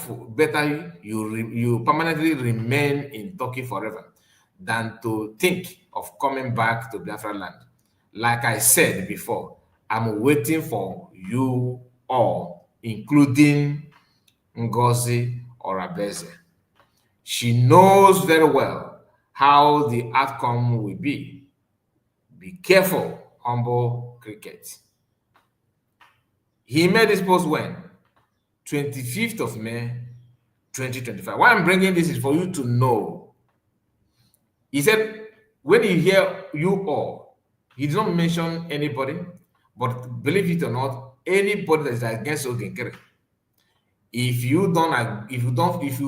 you permanently remain in Turkey forever than to think of coming back to Biafra land. Like I said before, I'm waiting for you all, including Ngozi Orabeze. She knows very well how the outcome will be. Be careful, humble cricket. He made this post when? 25th of May, 2025. Why I'm bringing this is for you to know. He said, when you hear you all, he did not mention anybody, but believe it or not, anybody that is against Ogenkere, if you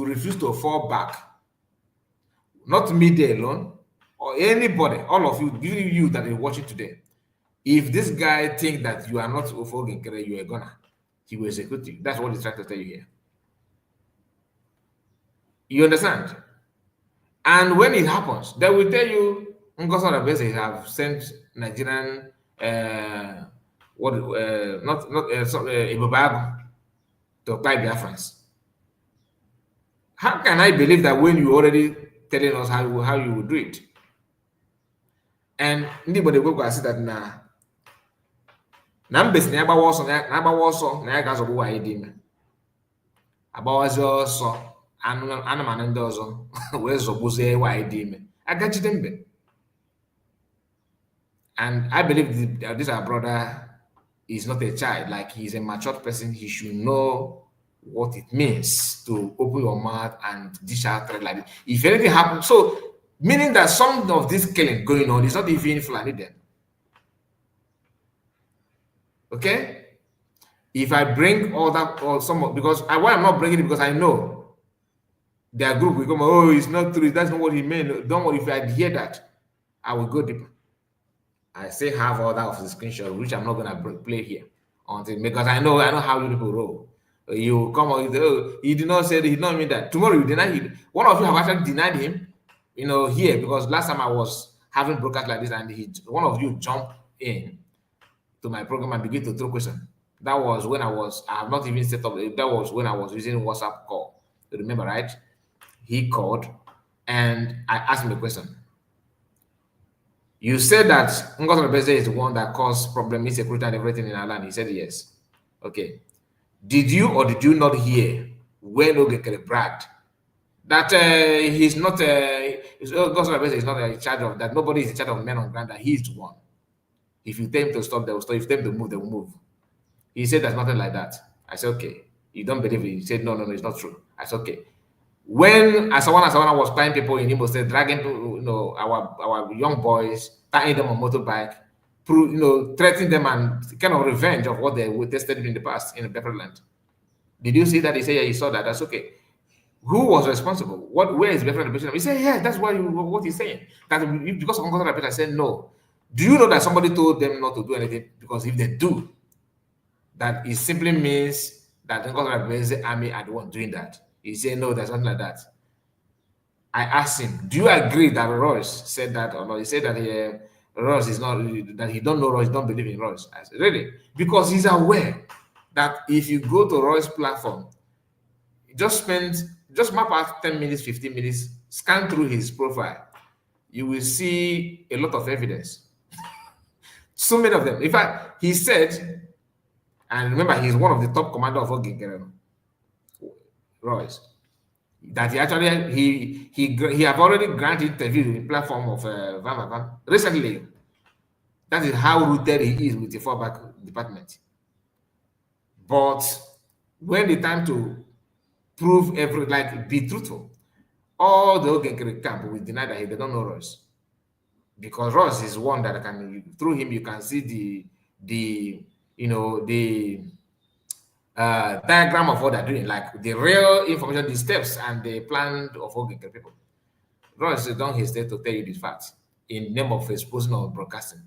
refuse to fall back, not me there alone, or anybody, all of you, even you that are watching today, if this guy think that you are not Ogenkere, you are gonna, he will execute you. That's what he's trying to tell you here. You understand? And when it happens, they will tell you, Ngozi Orabeze have sent Nigerian, Ibobago to apply Biafrans. How can I believe that when you already telling us how you would do it? And anybody will say that na mbesi na agbawa ọsọ na ya ga-azọgbu nwaanyị dị ime agbawazi ọsọ anụmanụ ndị ọzọ wee zọgbuzie nwaanyị dị ime agachide mbe. And I believe this our brother is not a child, like he's a matured person. He should know what it means to open your mouth and dish out threat like this. If anything happens, so meaning that some of this killing going on is not even Fulani then. Okay, if I bring all that or some because why I'm not bringing it because I know their group will come. Oh, it's not true. That's not what he meant. Don't worry. If I hear that, I will go deeper. I still have all that of the screenshot, which I'm not gonna play here until because I know how you people roll. You come on, he did not say that, he did not mean that. Tomorrow you deny him. One of you have actually denied him, here because last time I was having broadcast like this, and one of you jumped in to my program and begin to throw questions. That was when I have not even set up. That was when I was using WhatsApp call. You remember, right? He called and I asked him a question. You said that Ngozi Orabeze is the one that caused problem, insecurity, and everything in our land. He said yes. Okay. Did you or did you not hear when Ogenkere bragged that he's not Ngozi Orabeze is not in charge of that? Nobody is in charge of men on ground. That he's the one. If you tell him to stop, they will stop. If you tell him to move, they will move. He said there's nothing like that. I said, okay. You don't believe it? He said, no, it's not true. I said, okay. When Asawana was tying people in Imo State, dragging our young boys, tying them on motorbike, threatening them and kind of revenge of what they were tested in the past in the Biafra land. Did you see that? He said, yeah, he saw that. That's okay. Who was responsible? Where is Biafra representation? He said, yeah, that's what he's saying. That because of Ngozi Orabeze, I said, no. Do you know that somebody told them not to do anything? Because if they do, that it simply means that the army are the one doing that. He said, no, there's nothing like that. I asked him, do you agree that Royce said that or not? He said that Royce is not, that he don't know Royce, don't believe in Royce. I said, really? Because he's aware that if you go to Roy's platform, just map out 10 minutes, 15 minutes, scan through his profile, you will see a lot of evidence. So many of them. In fact, he said, and remember, he's one of the top commander of Oginkere, Royce, that he actually he have already granted interview in platform of Van recently. That is how rooted he is with the fallback department. But when the time to prove be truthful, all the Oginkere camp will deny that they don't know Royce. Because Ross is one that through him you can see the diagram of what they're doing, like the real information, the steps and the plan of Oginkere people. Ross don't hesitate to tell you the facts in name of exposing or broadcasting.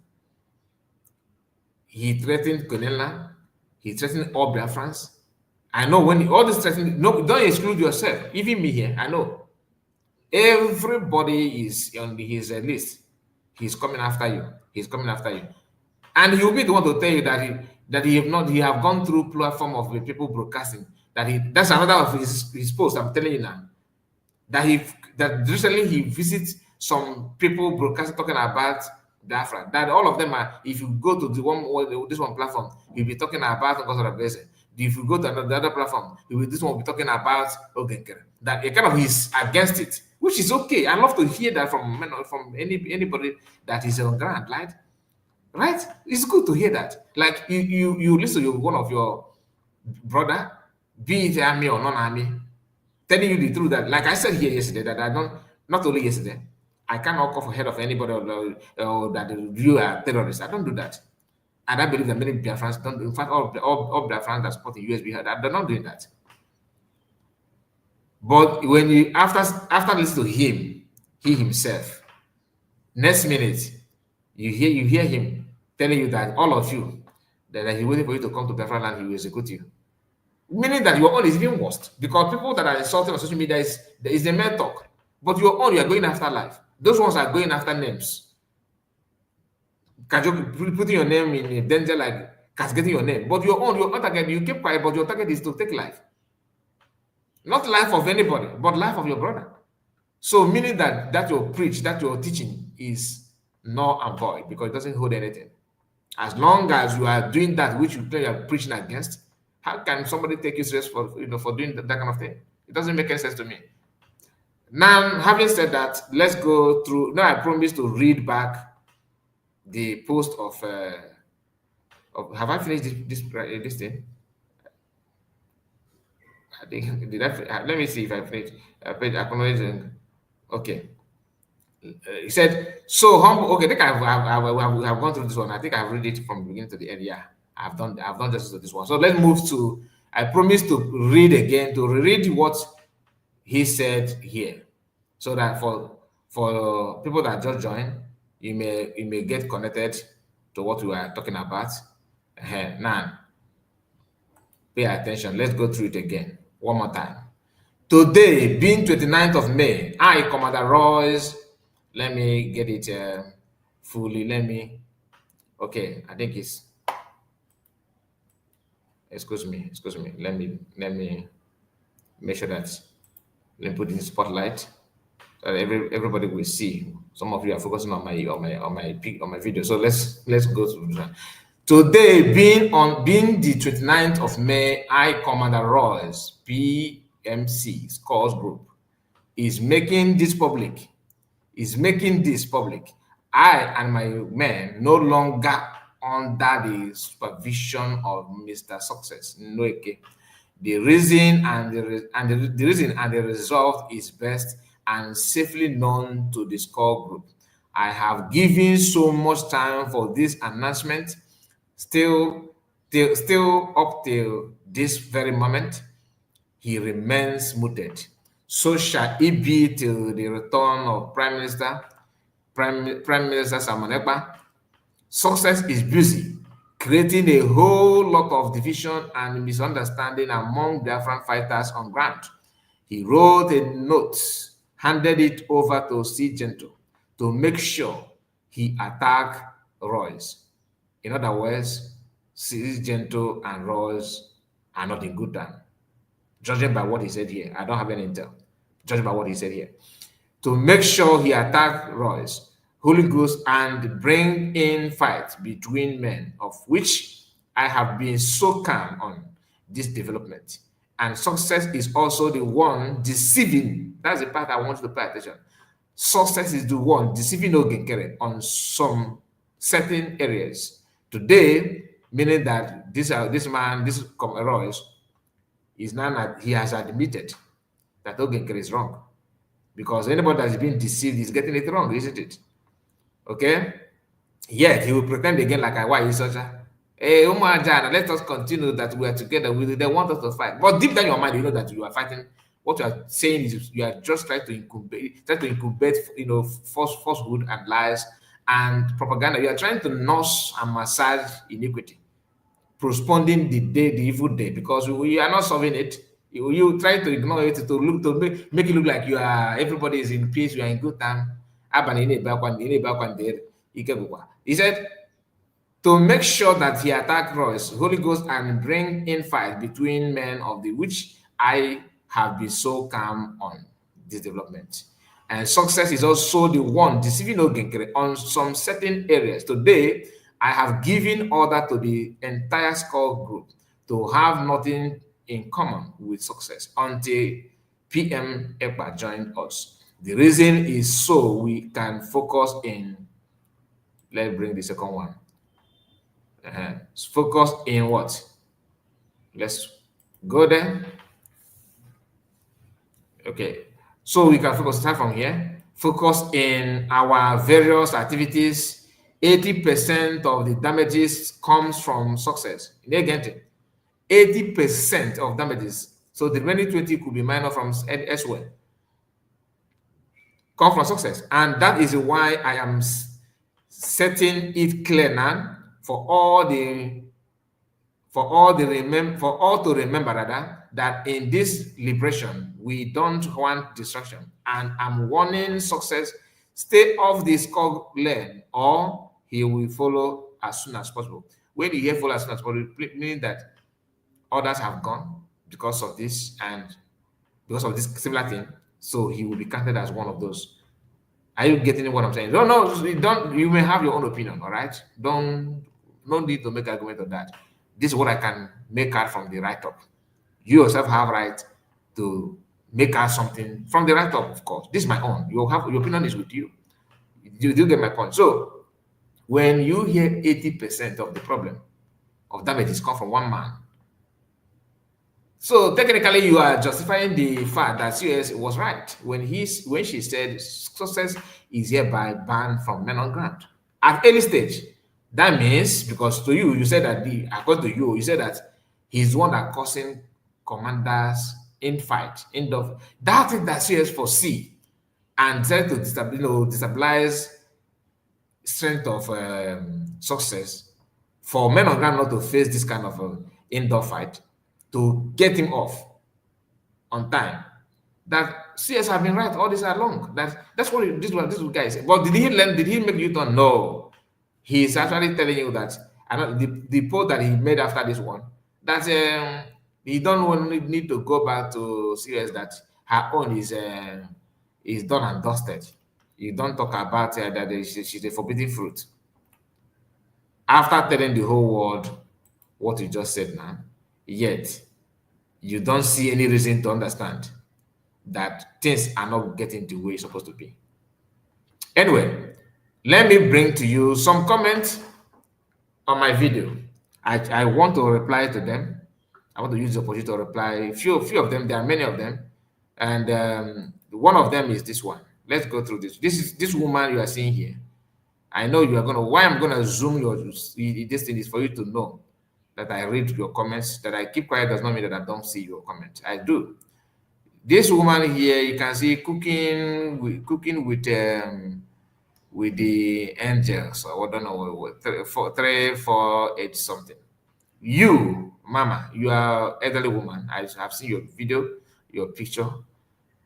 He threatened Conella, he threatened all Biafrans. I know when all this threatening, no, don't exclude yourself. Even me here, I know. Everybody is on his list. He's coming after you. He's coming after you, and he'll be the one to tell you that he have gone through platform of the people broadcasting. That's another of his posts. I'm telling you now that recently he visits some people broadcasting talking about Biafra. That all of them are. If you go to this one platform, he'll be talking about Nkosara. If you go to the other platform, this one will be talking about Oginkere. That he kind of is against it, which is okay. I love to hear that from anybody that is on ground, right? It's good to hear that. Like you listen to one of your brother, be it army or non-army, telling you the truth that, like I said here yesterday, that I don't, not only yesterday, I cannot call for head of anybody or that you are terrorists. I don't do that. And I believe that many Biafrans don't. In fact, all Biafrans that support the USB, they're not doing that. But when you after listening to him, he himself, next minute, you hear him telling you that all of you that he's waiting for you to come to Biafra land, he will execute you. Meaning that your own is even worse, because people that are insulting on social media is the mere talk, but your own, you are going after life. Those ones are going after names. Putting your name in danger, like cascading your name. But your target, you keep quiet, but your target is to take life. Not life of anybody, but life of your brother. So meaning that your preach, that your teaching is null and void, because it doesn't hold anything. As long as you are doing that which you are preaching against, how can somebody take you serious for doing that kind of thing? It doesn't make any sense to me. Now, having said that, let's go through. Now, I promise to read back the post of have I finished this thing? I think let me see if I finished page acknowledging. Okay. He said, so humble. Okay, I think I've gone through this one. I think I've read it from the beginning to the end. Yeah, I've done justice to this one. So let's move to, I promise to read again, to reread what he said here, so that for people that just joined, you may get connected to what we are talking about. Now, pay attention. Let's go through it again one more time. Today, being 29th of May, I, Commander Royce, let me get it fully. Okay, I think it's, excuse me. Let me make sure that, let me put in spotlight so that everybody will see. Some of you are focusing on my video. So let's go to that. Today, being the 29th of May, I, Commander Royce, PMC, Scores Group, is making this public. I and my men no longer under the supervision of Mr. Success, Nweke. The reason and the result is best and safely known to the Score Group. I have given so much time for this announcement. Still up till this very moment, he remains muted. So shall it be till the return of Prime Minister Simon Ekpa. Success is busy creating a whole lot of division and misunderstanding among Biafran fighters on ground. He wrote a note, handed it over to C. Gentle to make sure he attacked Royce. In other words, C. Gentle and Royce are not in good time. Judging by what he said here, I don't have any intel. Judging by what he said here, to make sure he attacked Royce, Holy Ghost, and bring in fight between men, of which I have been so calm on this development. And success is also the one deceiving. That's the part I want you to pay attention. Success is the one deceiving Ogenkere on some certain areas. Today, meaning that this Royce, is now that he has admitted that Ogenkere is wrong. Because anybody that's been deceived is getting it wrong, isn't it? Okay? Yet he will pretend again like I was such a hey, Umar Jana, let us continue that we are together with you. They want us to fight. But deep down in your mind, you know that you are fighting. What you are saying is you are just trying to incubate, falsehood and lies and propaganda. You are trying to nurse and massage iniquity, postponing the evil day, because we are not solving it. You try to ignore it to make it look like you are everybody is in peace, you are in good time. He said to make sure that he attack Royce, Holy Ghost, and bring in fight between men of the which I have been so calm on this development. And success is also the one deceiving Ogenkere on some certain areas. Today, I have given order to the entire skull group to have nothing in common with success until PM Ekpa joined us. The reason is so we can focus in, let's bring the second one. Focus in what? Let's go there. Okay, so we can focus, start from here. Focus in our various activities. 80% of the damages comes from success. 80% of damages. So the remaining 20 could be minor from elsewhere. Come from success. And that is why I am setting it clear now for all to remember rather, that in this liberation we don't want destruction. And I'm warning success, stay off the skull lane or he will follow as soon as possible. When you hear follow as soon as possible, meaning that others have gone because of this and because of this similar thing, so he will be counted as one of those. Are you getting what I'm saying? You may have your own opinion, all right? No need to make argument on that. This is what I can make out from the write-up. You yourself have right to make out something from the write-up, of course. This is my own. Your opinion is with you. You do get my point. So when you hear 80% of the problem of damages come from one man, so technically you are justifying the fact that CS was right when she said success is hereby banned from men on ground at any stage. That means, because to you, you said that according to you said that he's the one that causing commanders in fight, that thing that CS foresee and try to destabilize strength of success for men on ground not to face this kind of indoor fight, to get him off on time. That CS have been right all this along. That's what this guy said. But did he learn? Did he make you turn? No. He's actually telling you that the post that he made after this one, that he don't need to go back to CS, that her own is done and dusted. You don't talk about that she's a forbidden fruit. After telling the whole world what you just said now, yet you don't see any reason to understand that things are not getting the way it's supposed to be. Anyway, let me bring to you some comments on my video. I want to reply to them. I want to use the opportunity to reply. Few of them, there are many of them. And one of them is this one. Let's go through this. This woman you are seeing here. I know you are going to, why I'm going to zoom this thing is for you to know that I read your comments. That I keep quiet does not mean that I don't see your comments. I do. This woman here, you can see cooking with with the angels, or I don't know what, 3, 4, 8 something. You, Mama, you are elderly woman. I have seen your video, your picture.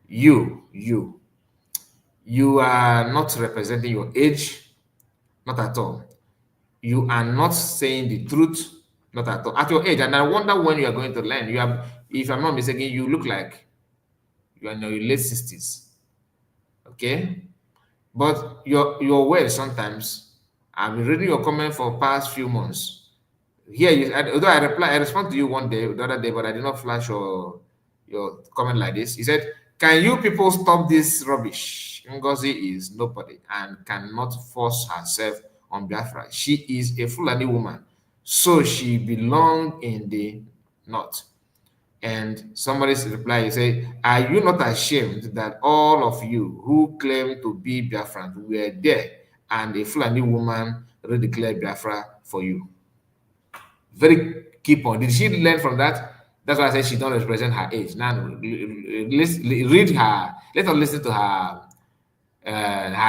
You are not representing your age, not at all. You are not saying the truth, not at all. At your age, and I wonder when you are going to learn. You have, if I'm not mistaken, you look like you are in your late 60s. Okay? But your words sometimes, I've been reading your comment for past few months. Here, although I respond to you one day, the other day, but I did not flash your comment like this. He said, "Can you people stop this rubbish? Ngozi is nobody and cannot force herself on Biafra. She is a Fulani woman, so she belong in the north." And somebody's reply is say, "Are you not ashamed that all of you who claim to be Biafran were there and a Fulani woman redeclared Biafra for you?" Very key point. Did she learn from that? That's why I said she don't represent her age. Now, read her. Let us listen to her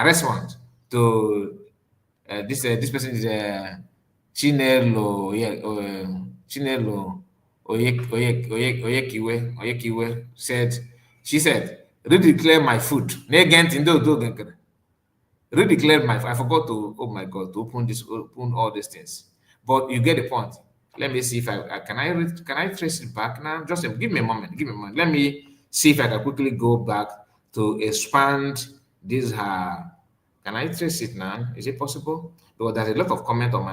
response to this person is Chinelo, yeah, Chinelo Oyekiwe said, she said, "Redeclare my food." Redeclared my, I forgot to, oh my God, to open all these things. But you get the point. Let me see if can I trace it back now? Just give me a moment. Give me a moment. Let me see if I can quickly go back to expand this. Can I trace it now? Is it possible? Because there's a lot of comment on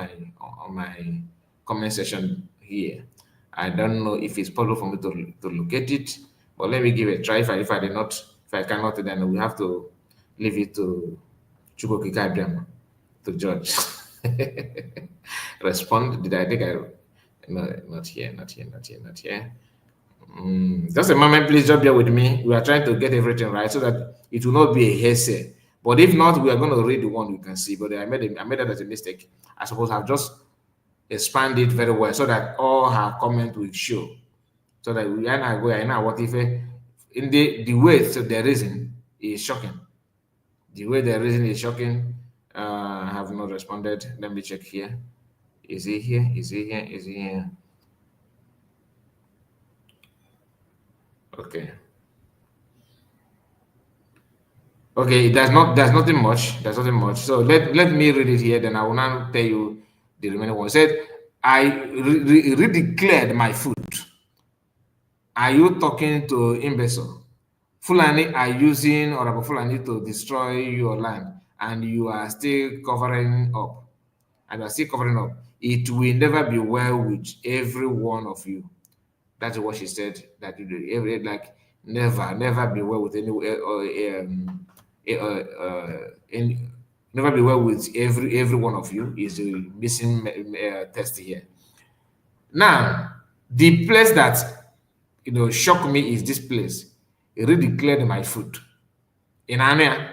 my comment section here. I don't know if it's possible for me to locate it, but let me give it a try. If I cannot, then we have to leave it to Chukwuokike Abiama to judge. Respond. Did I think I? No, not here, not here, not here, not here. Just a moment, please. Just bear with me. We are trying to get everything right so that it will not be a hearsay. But if not, we are going to read the one we can see. But I made that as a mistake. I suppose I've just expanded very well so that all her comment will show. So that we are not going. What if in the way so the reason is shocking. The way the reason is shocking. I have not responded. Let me check here. Is he here? Is he here? Is he here? Okay. Okay, there's nothing much. There's nothing much. So let me read it here, then I will now tell you the remaining one. It said, "I redeclared my food." Are you talking to imbecile? Fulani are using Orabo Fulani to destroy your land, and you are still covering up. And you are still covering up. It will never be well with every one of you. That's what she said. That you like never be well with any never be well with every one of you is a missing test here. Now, the place that shocked me is this place. It redeclared my food in Ania,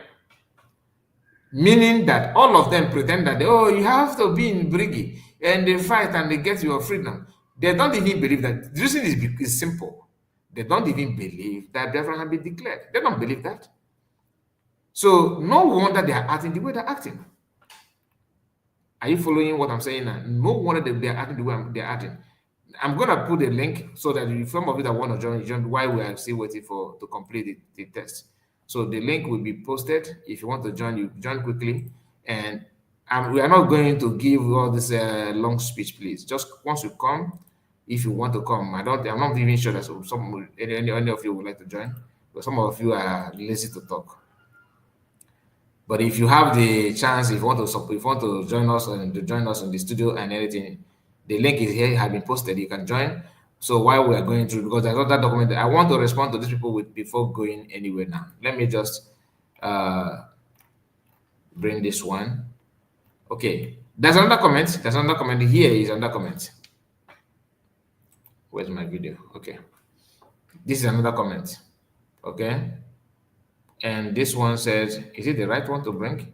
meaning that all of them pretend that you have to be in Brigi and they fight and they get your freedom. They don't even believe that. The reason is simple. They don't even believe that Biafra has been declared. They don't believe that. So no wonder they are acting the way they're acting. Are you following what I'm saying now? No wonder they're acting the way they're acting. I'm gonna put a link so that if some of you that want to join while we are still waiting to complete the test. So the link will be posted. If you want to join, you join quickly. And we are not going to give all this long speech, please. Just once you come, if you want to come, I'm not even sure that any of you would like to join, but some of you are lazy to talk. But if you have the chance, if you want to join us in the studio and anything, the link is here, has been posted. You can join. So while we are going through, because there's other document, I want to respond to these people before going anywhere now. Let me just bring this one. Okay, there's another comment. There's another comment. Here is another comment. Where's my video? Okay, this is another comment. Okay, and this one says, is it the right one to bring?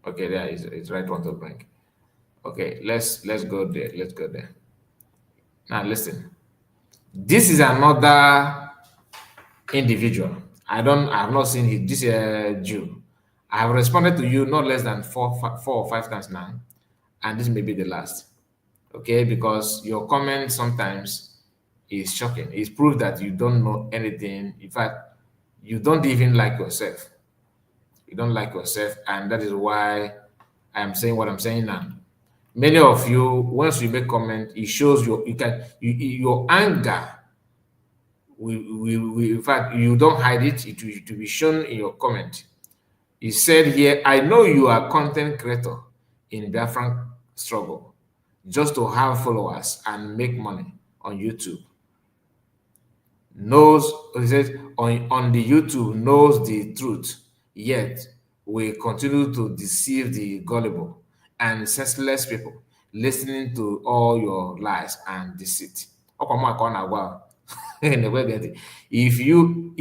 Okay, there is it's right one to bring. Okay, let's go there. Let's go there. Now listen. This is another individual. I have not seen this Jew. I have responded to you not less than four or five times now, and this may be the last. Okay, because your comment sometimes is shocking. It's proof that you don't know anything. In fact, you don't even like yourself. You don't like yourself, and that is why I'm saying what I'm saying now. Many of you, once you make comment, it shows your anger. In fact, you don't hide it. It will to be shown in your comment. He said here, I know you are content creator in Biafran struggle, just to have followers and make money on YouTube. Knows, he says, on the YouTube knows the truth, yet we continue to deceive the gullible and senseless people listening to all your lies and deceit. If you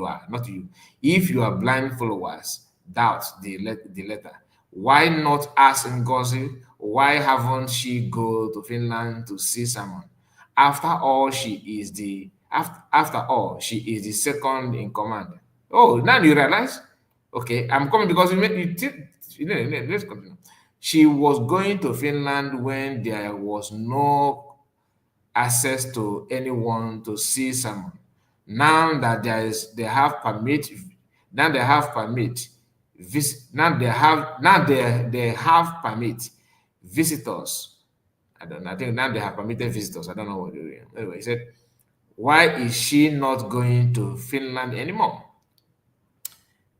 are not you, if you are blind followers doubt the letter, why not ask Ngozi why haven't she go to Finland to see someone? After all, she is the second in command. Oh, now you realize? Okay, I'm coming because let's continue. She was going to Finland when there was no access to anyone to see someone. Now that they have permit, now they have permit, now they have permit visitors. I don't know. I think now they have permitted visitors. I don't know what they're doing. Anyway, he said, why is she not going to Finland anymore?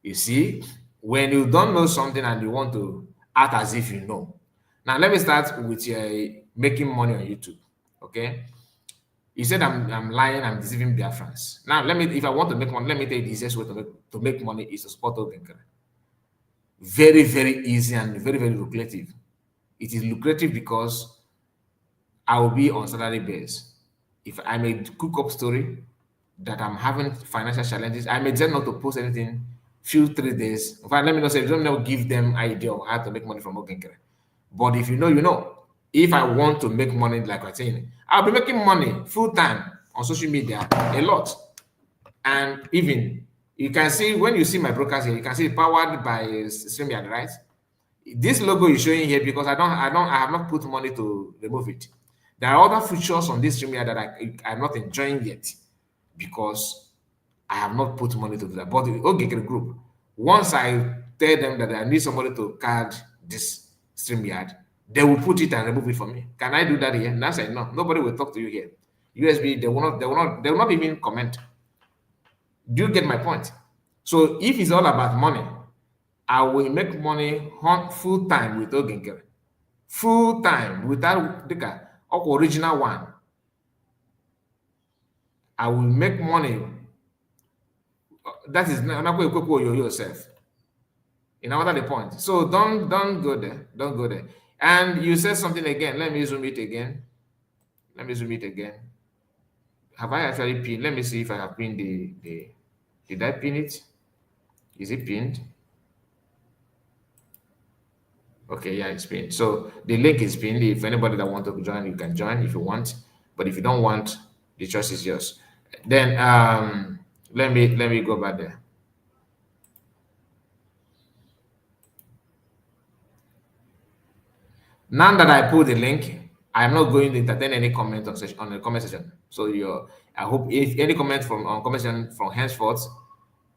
You see, when you don't know something and you want to act as if you know. Now, let me start with making money on YouTube. Okay. You said I'm lying, I'm deceiving Biafrans. Now, if I want to make money, let me tell you the easiest way to make money is to support Ogenkere. Very, very easy and very, very lucrative. It is lucrative because I will be on salary base. If I may cook up story that I'm having financial challenges, I may decide not to post anything few 3 days. In fact, let me not say, don't know, give them idea of how to make money from Ogenkere. But if you know, you know. If I want to make money like I'm saying, I'll be making money full time on social media a lot. And even you can see when you see my broadcast here, you can see it powered by StreamYard, right? This logo is showing here because I have not put money to remove it. There are other features on this StreamYard that I'm not enjoying yet because I have not put money to do that. But the Ogekere group, once I tell them that I need somebody to card this StreamYard, they will put it and remove it for me. Can I do that here? And I said, no, nobody will talk to you here. USB, they will not even comment. Do you get my point? So if it's all about money, I will make money full time with Ogenkere. Full time without the original one. I will make money. That is not going to yourself. You know what the point? So don't go there. Don't go there. And you said something again. Let me zoom it again. Let me zoom it again. Have I actually pinned? Let me see if I have pinned the did I pin it? Is it pinned? Okay, yeah, it's pinned. So the link is pinned. If anybody that want to join, you can join if you want. But if you don't want, the choice is yours. Then let me go back there. Now that I put the link, I am not going to entertain any comment on the comment section. So I hope if any comment on comment section from henceforth,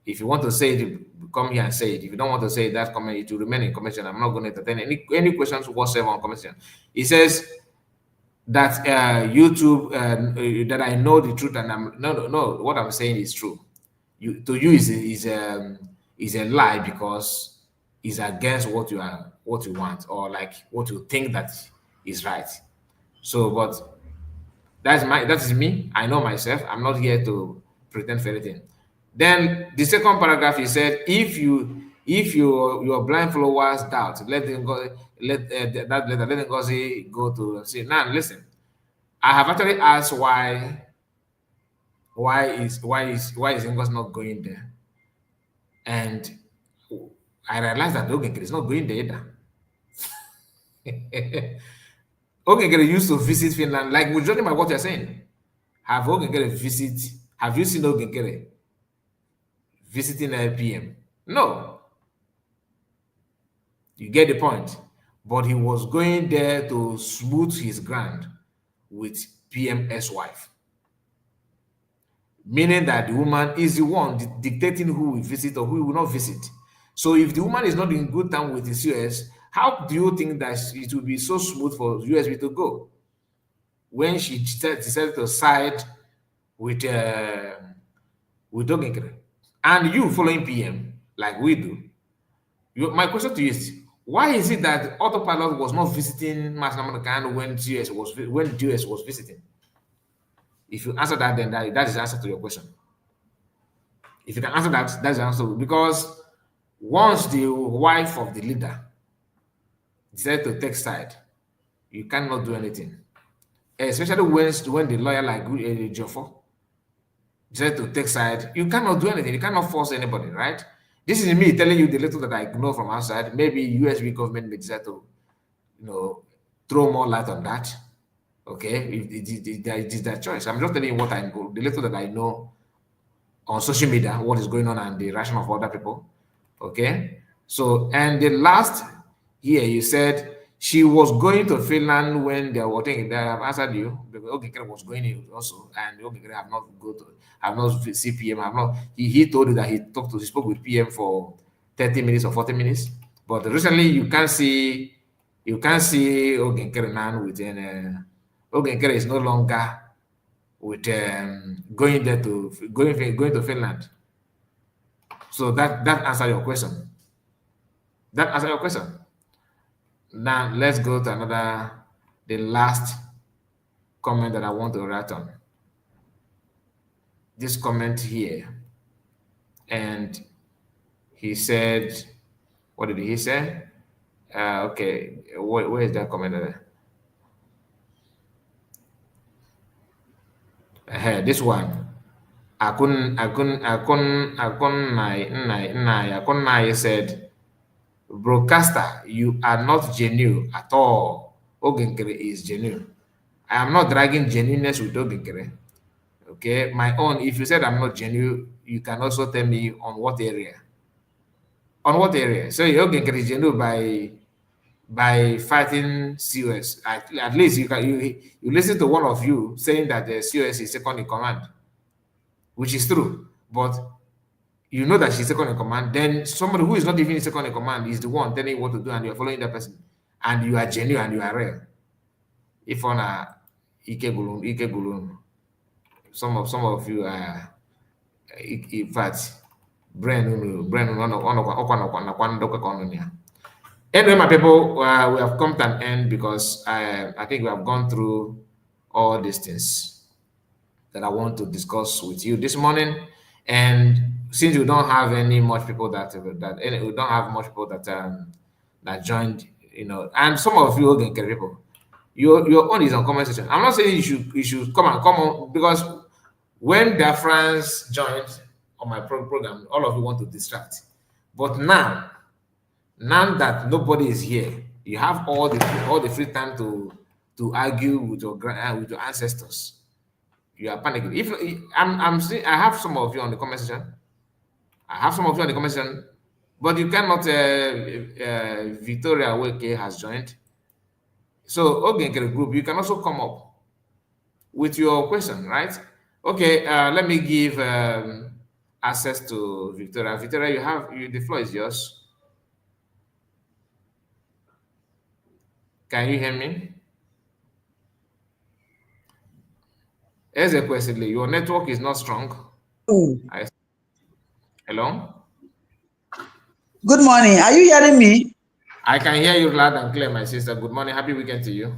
if you want to say it, come here and say it. If you don't want to say that comment, it will remain in comment section. I'm not going to entertain any questions whatsoever on comment section. It says that YouTube that I know the truth and I'm no. What I'm saying is true. To you is a lie because it's against what you want or like what you think that is right. So, but that is me. I know myself. I'm not here to pretend for anything. Then the second paragraph, he said, if your blind followers doubt, let them go. Let them go to see. Now listen, I have actually asked why is Ngozi not going there, and I realized that Ogenkere is not going there either. Ogenkere used to visit Finland, like majority of what you're saying. Have you seen Ogenkere visiting a PM. No, you get the point. But he was going there to smooth his ground with PM's wife, meaning that the woman is the one dictating who will visit or who will not visit. So if the woman is not in good time with his US, how do you think that it will be so smooth for USB to go when she decided to side with Oginkere, and you following PM like we do? My question to you is, why is it that autopilot was not visiting Masnamanakan when GS was visiting? If you answer that, then that is the answer to your question. If you can answer that, that's the answer. Because once the wife of the leader decided to take side, you cannot do anything. Especially when the lawyer like Joffo decided to take side, you cannot do anything. You cannot force anybody, right? This is me telling you the little that I know from outside. Maybe USB government may decide to, throw more light on that. Okay, it is their choice. I'm just telling you what I know, the little that I know on social media, what is going on and the reaction of other people. Okay, so, and the last year you said she was going to Finland when they were thinking that I've answered you because Ogekere was going in also, and Ogekere have not see PM. He told you that he spoke with PM for 30 minutes or 40 minutes. But recently you can't see Ogekere now within Ogekere is no longer with going to Finland. So that answers your question. That answers your question. Now let's go to the last comment that I want to write on. This comment here, and he said, what did he say? Okay, where is that comment? This one. Akun said, broadcaster, you are not genuine at all. Ogenkere is genuine. I am not dragging genuineness with Ogenkere. Okay, my own, if you said I'm not genuine, you can also tell me on what area. On what area? So Ogenkere is genuine by fighting COS. At least you listen to one of you saying that the COS is second in command, which is true, but you know that she's second in command. Then somebody who is not even second in command is the one telling you what to do, and you're following that person, and you are genuine and you are real. If on a Ike Gulun, some of you are, in fact, anyway, my people, we have come to an end because I think we have gone through all these things that I want to discuss with you this morning. And since we don't have much people that joined, and some of you again people, your own is on comment section. I'm not saying you should come on, because when the France joined on my program, all of you want to distract. But now that nobody is here, you have all the free time to argue with your ancestors. You are panicking. If I'm seeing, I have some of you on the comment section. But you cannot. Victoria Nweke has joined. So Ogenkere group, you can also come up with your question, right? Okay. Let me give access to Victoria. Victoria, the floor is yours. Can you hear me? As a question, your network is not strong. Hello? Good morning. Are you hearing me? I can hear you loud and clear, my sister. Good morning. Happy weekend to you.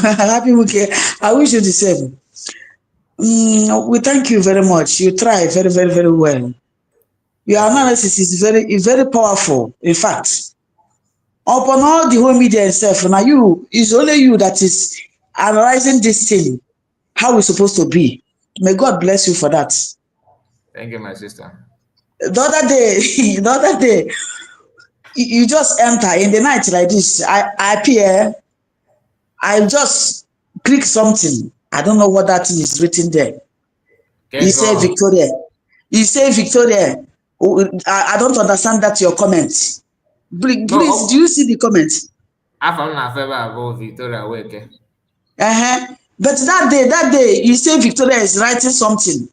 Happy weekend. I wish you the same. We thank you very much. You try very, very, very well. Your analysis is very powerful. In fact, upon all the whole media itself, now it's only you that is analyzing this thing, how it's supposed to be. May God bless you for that. Thank you, my sister. The other day, you just enter in the night like this. I appear. I just click something. I don't know what that is written there. You say Victoria. I don't understand that your comment. Please, do you see the comment? After na favor about Victoria Nweke. But that day, you say Victoria is writing something.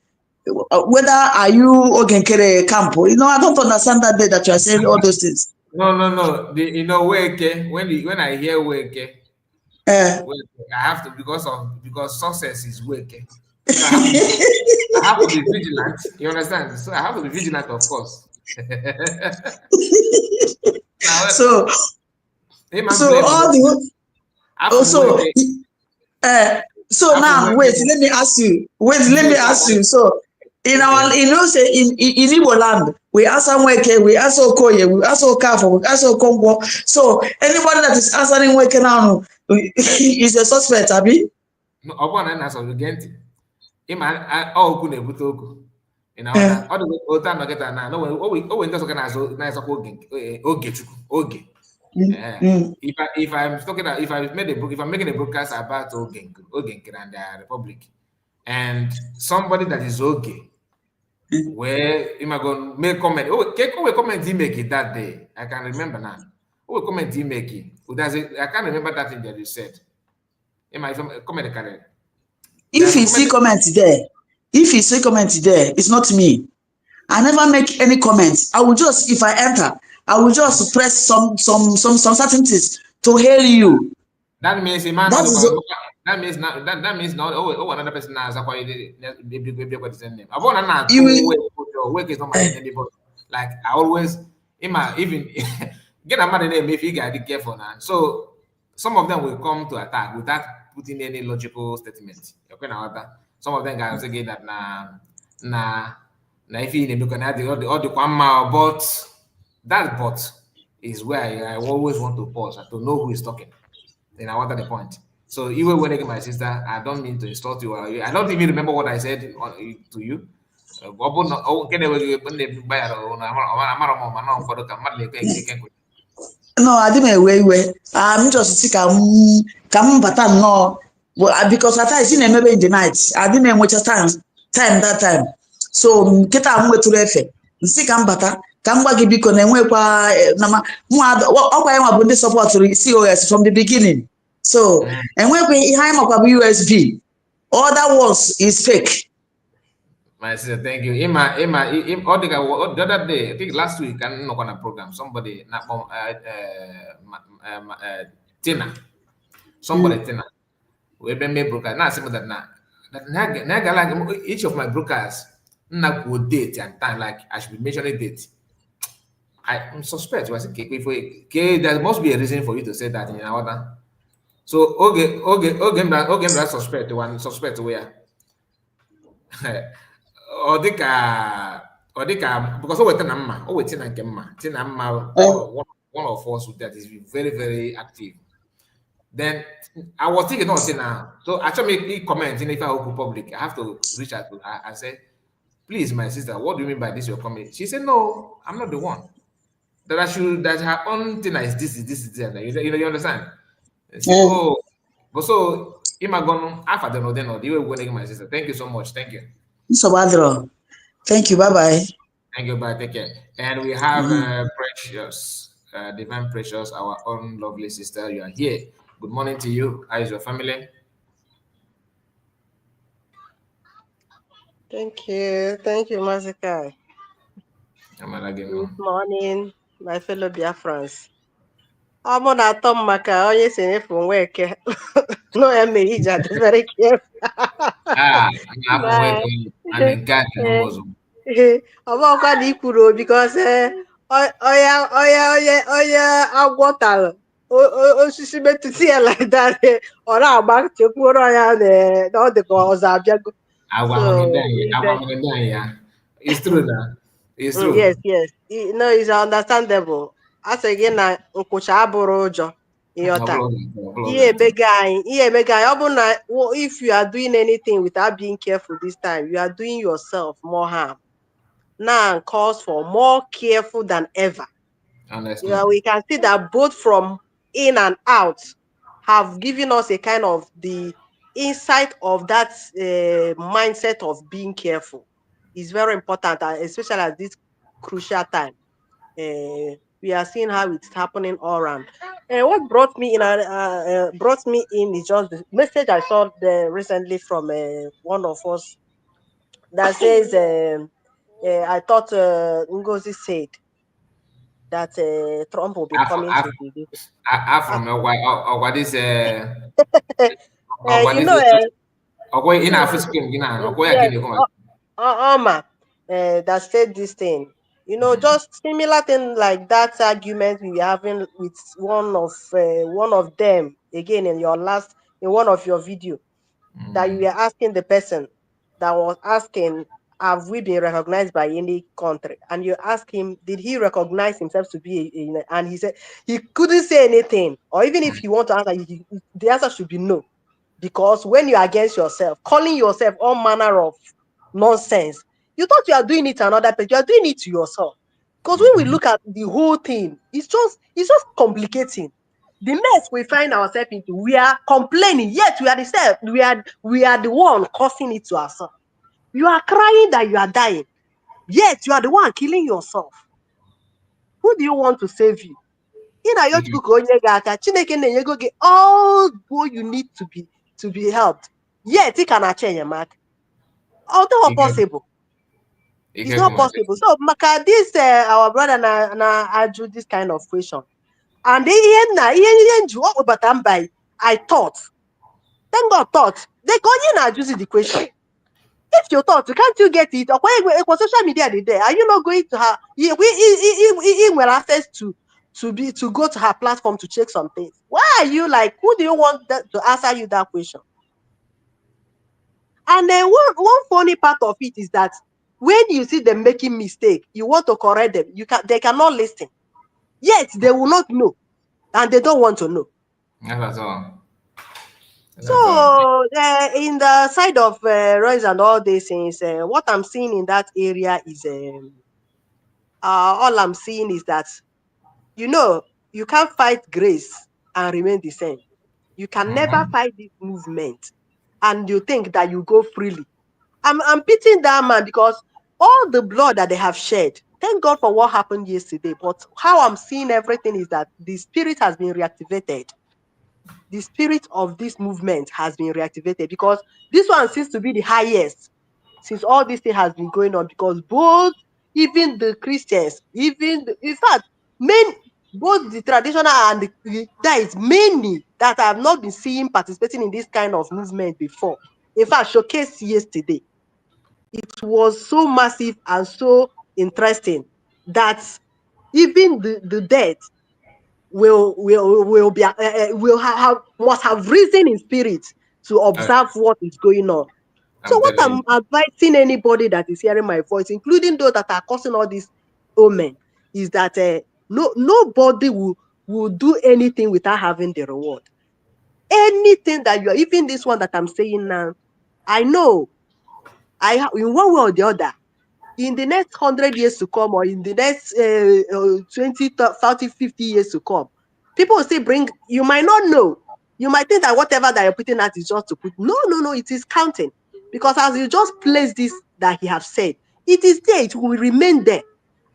Whether are you Ogenkere Campo? I don't understand that day that you are saying all those things. No. Nweke, when I hear Nweke, Uh, I have to because success is Nweke. So I have to be vigilant. You understand? So I have to be vigilant, of course. Now, so all the also so now wait, let me ask you. So say in Igbo land, we ask Nweke, we ask Okoye, we ask Okafo, we ask Okonkwo. So anybody that is answering Nweke now is a suspect, abi? No, ọbụna na-asọ gee ntị ịma okwu na-ebute okwu ị na-aghọta ọ dị otu anọ kịta na owe ndị ọzọ ka na-azọkwa Ogechukwu oge if I'm talking about, if I'm making a broadcast about Ogenkere and the Republic, and somebody that is where am I going to make comment? Oh, comment he make it that day. I can remember now. Oh, comment he make it. I can't remember that thing that you said. Am I comment correct? If you see comment there, it's not me. I never make any comments. I will just, if I enter, I will just press some certainties to hail you. That means a man. That means not. Oh, another person has acquired what is name. I want to work is not my anybody. Like I always, even get a man name if you get careful now. So some of them will come to attack without putting any logical statement. Okay, now some of them guys say that nah. Now, if you look at all the but that but is where I always want to pause to know who is talking. And I wanted the point. So even when I get my sister, I don't mean to insult you. I don't even remember what I said to you. No, I didn't away. I'm just sick. Come, but I'm no. Because I seen a maybe in the night. I didn't know much time that time. So kita amwetu efe nsi ka mbata ka mgba gị biko na enwekwa na ọkwa ya nwa bụ ndị sọpọtụrụ COS from the beginning. So enwekwa ihe anyị makwa bụ USB. Other ones is fake. My sister, thank you. The other day, I think last week, I know on a program, somebody Tina. Somebody Tina. We've been made broadcast. Now simple that now. Each of my brokers not go date and time, like I should be mentioning date. I suspect. I say, there must be a reason for you to say that in order. So okay, that suspect one suspect where. Or because we tina one of us that is very, very active. Then I was thinking not now. So actually make comment in if I open public. I have to reach out to her and say, please, my sister, what do you mean by this? You're coming? She said, no, I'm not the one. That her own thing is this. You understand? So, but so Imagon after the no, you were winning my sister. Thank you so much. Thank you. Thank you. Bye. Thank you. Bye. Take care. And we have Precious, Divine Precious, our own lovely sister. You are here. Good morning to you. How is your family? Thank you, Mazikai. Good morning, my fellow Biafrans. I'm on a tom maka onye si nefu Nweke. No, I may eat very careful. Ọbọkwa na ikwuru because onye agwọtara osisi metụta ya like that ọ na-agba chekwuoro ya na ọ dị ka ọzọ abịago. It's true now. It's true. Yes. No, it's understandable. As again na nkwụcha abụrụ ụjọ ịghọta. Ihe emega anyị ọ bụ na if you are doing anything without being careful this time, you are doing yourself more harm. Now calls for more careful than ever. We can see that both from in and out have given us a kind of the insight of that mindset of being careful. Is very important, especially at this crucial time. We are seeing how it's happening all around. What brought me in is just the message I saw recently from one of us that says, I thought Ngozi said that Trump will be coming to the visit. I Uh, from what is what you is know, okay in mm, a physical in a okay yes, again come. Oma that said this thing. Just similar thing like that argument we were having with one of them again in one of your video that you were asking the person that was asking, have we been recognized by any country? And you ask him, did he recognize himself to be and he said he couldn't say anything, or even if he want to answer, the answer should be no. Because when you're against yourself, calling yourself all manner of nonsense, you thought you are doing it to another person, you are doing it to yourself. Because when we look at the whole thing, it's just complicating. The mess we find ourselves into, we are complaining, yet we are the self, we are the one causing it to ourselves. You are crying that you are dying, yet you are the one killing yourself. Who do you want to save you? Ị na-ayọ Chukwu ka onye gị aka, Chineke na-enyego gị all what you need to be helped. Yet ị ka na-achọ enyemaka. Although possible, it's not possible. So maka this our brother na-ajụ this kind of question. And ihe nji ọ kpọbata mba I thought, thank God thought, they ka onye na-ajụzi the question. If you thought, can't you get it? Or when social media the day, are you not going to her? We will access to go to her platform to check some things. Why are you like? Who do you want to answer you that question? And then one funny part of it is that when you see them making mistake, you want to correct them. They cannot listen. Yet they will not know, and they don't want to know. That's all. So That's all. in the side of Royce and all these things, what I'm seeing in that area is all I'm seeing is that you can't fight grace and remain the same. You can never fight this movement and you think that you go freely. I'm pitying that man because all the blood that they have shed, thank God for what happened yesterday. But how I'm seeing everything is that the spirit has been reactivated. The spirit of this movement has been reactivated because this one seems to be the highest since all this thing has been going on, because both, even the Christians, in fact, both the traditional and there is many that I have not been seeing participating in this kind of movement before. In fact, showcase yesterday, it was so massive and so interesting that even the dead will be must have risen in spirit to observe what is going on. So I'm what telling I'm advising anybody that is hearing my voice, including those that are causing all these omen, is that nobody will do anything without having the reward. Anything that you are, even this one that I'm saying now, I know in one way or the other, in the next 100 years to come, or in the next 20, 30, 50 years to come, people will say, you might not know. You might think that whatever that you're putting out is just to put. No, no, no, it is counting. Because as you just place this that he have said, it is there, it will remain there.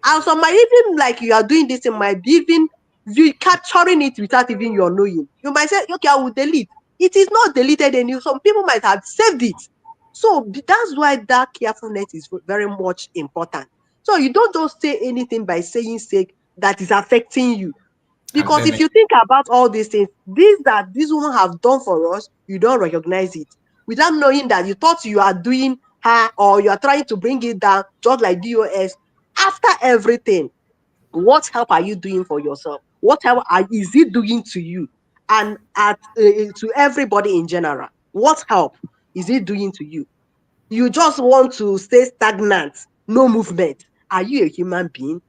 And some might even, like you are doing this, it might be even you capturing it without even your knowing. You might say, okay, I will delete. It is not deleted, and some people might have saved it. So that's why that carefulness is very much important. So you don't just say anything by saying sake that is affecting you. I'm Because if telling you think about all these things, these that these women have done for us, you don't recognize it. Without knowing that you thought you are doing her, or you are trying to bring it down, just like DOS. After everything, what help are you doing for yourself? What help is it doing to you and to everybody in general? What help is it doing to you? You just want to stay stagnant, no movement. Are you a human being?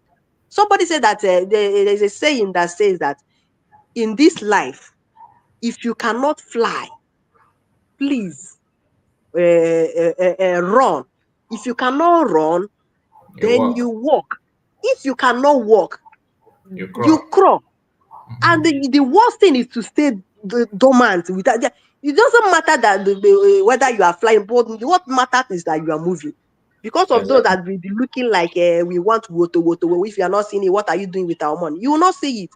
Somebody said that there's a saying that says that in this life, if you cannot fly, please run. If you cannot run, you then walk, you walk. If you cannot walk, you you crawl. crawl. And the worst thing is to stay dormant. It doesn't matter that whether you are flying, but what matters is that you are moving. Because of those that will be looking like we want woto. If you are not seeing it, what are you doing with our money? You will not see it.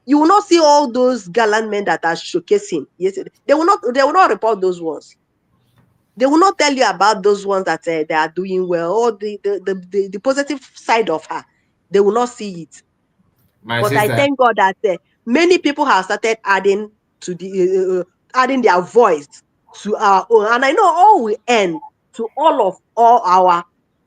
You will not see all those gallant men that are showcasing. Yes, they will not report those ones. They will not tell you about those ones that they are doing well, or the positive side of her. They will not see it. My But I sister, thank God that many people have started adding to adding their voice to our own, and I know all will end to all our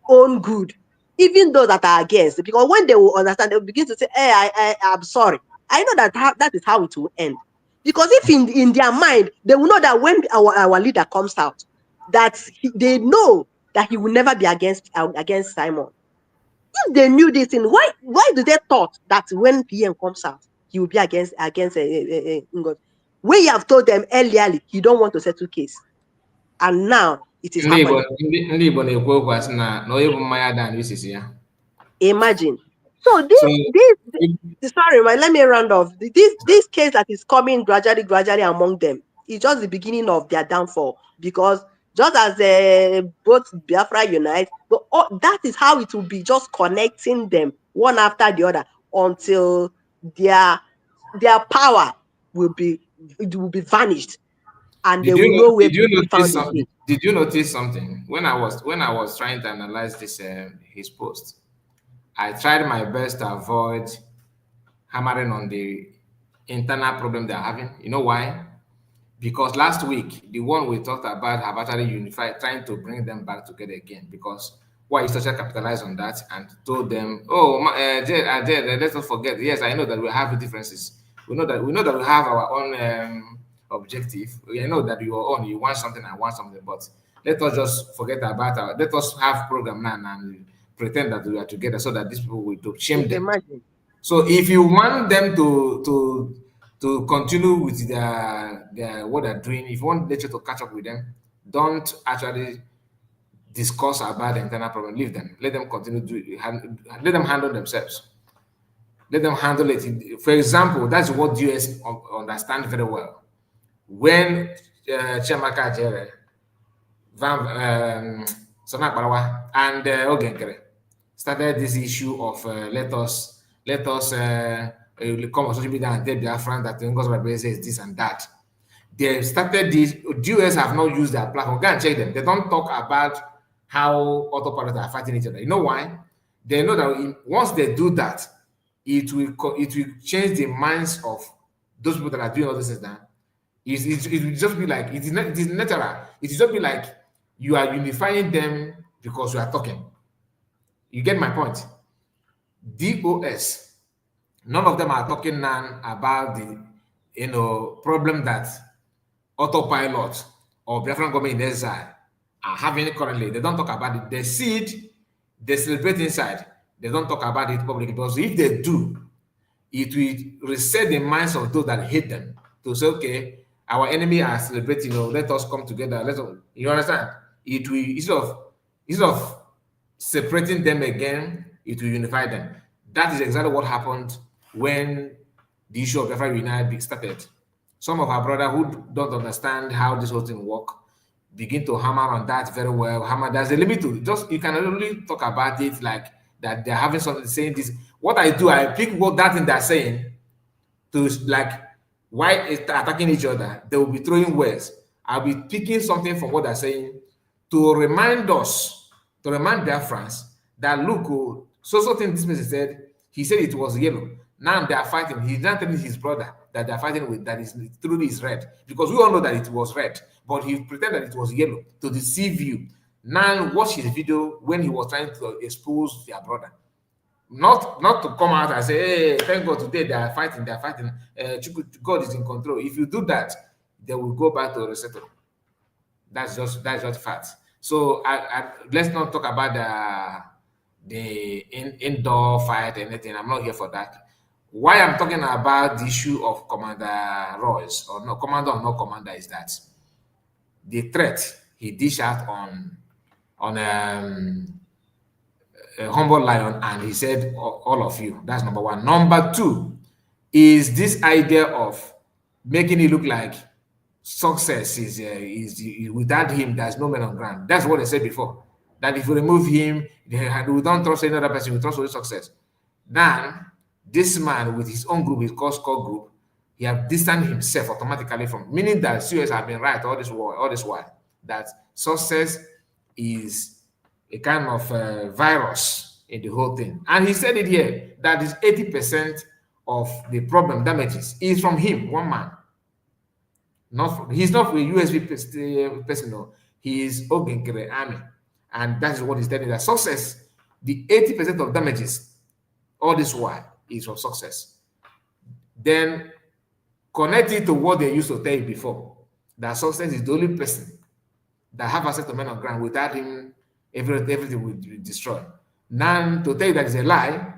own good, even those that are against. Because when they will understand, they will begin to say, "Hey, I'm sorry." I know that is how it will end. Because if in their mind they will know that when our leader comes out, that they know that he will never be against Simon. If they knew this thing, why do they thought that when PM comes out, he will be against Ngozi? When you have told them earlier you don't want to settle case, and now it is happening. ndị Igbo na-ekwu okwu asị na onye bụ mmanya ada na isisi ya. Imagine. So So sorry, let me round off. This case that is coming gradually among them is just the beginning of their downfall, because just as both Biafra unite, but that is how it will be, just connecting them one after the other until their power will be vanished, and they will know where to be found again. Did you notice something when I was trying to analyze this his post? I tried my best to avoid hammering on the internal problem they're having. You know why? Because last week, the one we talked about have actually unified, trying to bring them back together again. Because why is social capitalized on that and told them, "Oh, Jed, let's not forget. Yes, I know that we have differences. We know that we have our own objective. We know that you want something, I want something, but let us just forget about let us have program now and pretend that we are together, so that these people will shame them." Imagine. So if you want them to continue with their what they're doing, if you want nature to catch up with them, don't actually discuss about the internal problem. Leave them. Let them continue let them handle themselves. Let them handle it. For example, that's what US understand very well. When Chiamaka Jere, Sona Barawa, and Ogenkere started this issue of let us come on social media and tell their friends that Ngozi says this and that. They started this. US have not used their platform. Go and check them. They don't talk about how autopilots are fighting each other. You know why? They know that once they do that, it will change the minds of those people that are doing all this things now. It will just be like it is natural. It will just be like you are unifying them because you are talking. You get my point? DOS, none of them are talking now about the problem that autopilot or Biafran government in exile are having currently. They don't talk about it. They see it, they celebrate inside. They don't talk about it publicly, because if they do, it will reset the minds of those that hate them to say, okay, our enemy are celebrating, let us come together. You understand? It will, instead of separating them again, it will unify them. That is exactly what happened when the issue of Biafra United started. Some of our brothers who don't understand how this whole thing works begin to hammer on that very well. There's a limit to just, you can only talk about it like that they're having something saying this. What I do, I pick what that thing they're saying to, like, why attacking each other. They will be throwing words. I'll be picking something from what they're saying to remind us, to remind their friends that look, so thing this person said, he said it was yellow. Now they are fighting. He's not telling his brother that they're fighting with that is truly is red, because we all know that it was red, but he pretended that it was yellow to deceive you. Now watch his video when he was trying to expose their brother. Not to come out and say, hey, thank God today they are fighting. God is in control. If you do that, they will go back to resettle. That's just fact. So let's not talk about the indoor fight or anything. I'm not here for that. Why I'm talking about the issue of Commander Royce, or no commander or no commander, is that the threat he dished out on Humble Lion, and he said, all of you. That's number one. Number two is this idea of making it look like success is without him, there's no man on ground. That's what I said before. that if you remove him, we don't trust any other person, we trust only success. Then this man with his own group, his core group, he have distanced himself automatically from, meaning that COS have been right all this while, that success is a kind of virus in the whole thing. And he said it here that is 80% of the problem damages is from him, one man. He's not a USB person, no. He is Ogenkere Army. And that is what he's telling, that success, the 80% of damages, all this while, is from success. Then connect it to what they used to tell you before, that success is the only person that have access to men on ground. Without him, everything will be destroyed. Now, to tell you that is a lie,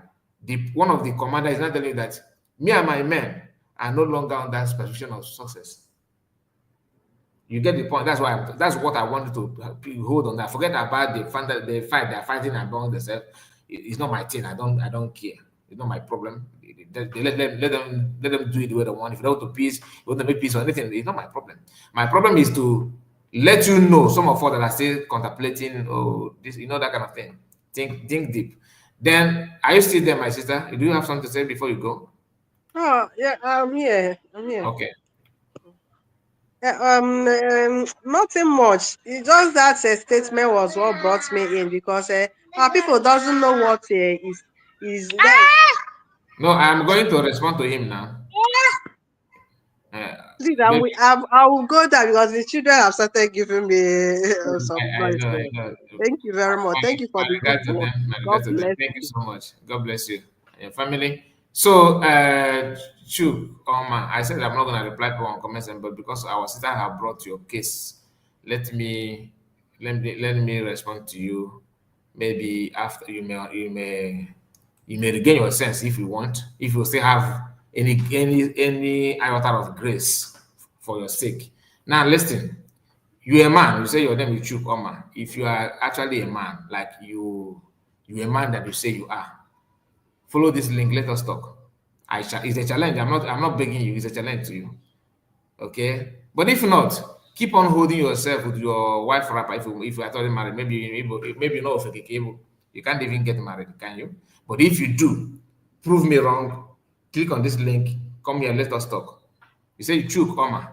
one of the commanders is not telling you that me and my men are no longer on that perception of success. You get the point. That's what I wanted to hold on that. Forget about the fight they're fighting among themselves. It's not my thing. I don't care. It's not my problem. Let them do it the way they want. If they want to peace, want to make peace or anything, it's not my problem. My problem is to let you know, some of us that are still contemplating, this, that kind of thing. Think deep. Then, are you still there, my sister? Do you have something to say before you go? Oh, yeah, I'm here. Okay. Nothing much. It's just that statement was what brought me in, because our people doesn't know what is there. No, I'm going to respond to him now. Please, I will go there because the children have started giving me some I noise know. there. Thank you very much. Thank you for the Regards to good work. them. My God regards to them. bless Thank you you. so much. God bless you and your family. So, I said I'm not going to reply to one comments, but because our sister have brought your case, let me respond to you. Maybe after you may regain your sense if you want. If you still have any iota of grace for your sake. Now, listen. You're a man, you say your name is Chukoma. If you are actually a man, like you're a man that you say you are, follow this link, let us talk. It's a challenge. I'm not begging you, it's a challenge to you. Okay? But if not, keep on holding yourself with your wife wrapper. If you are already married, maybe you know if you can't even get married, can you? But if you do, prove me wrong, click on this link, come here, let us talk. You say Chukoma.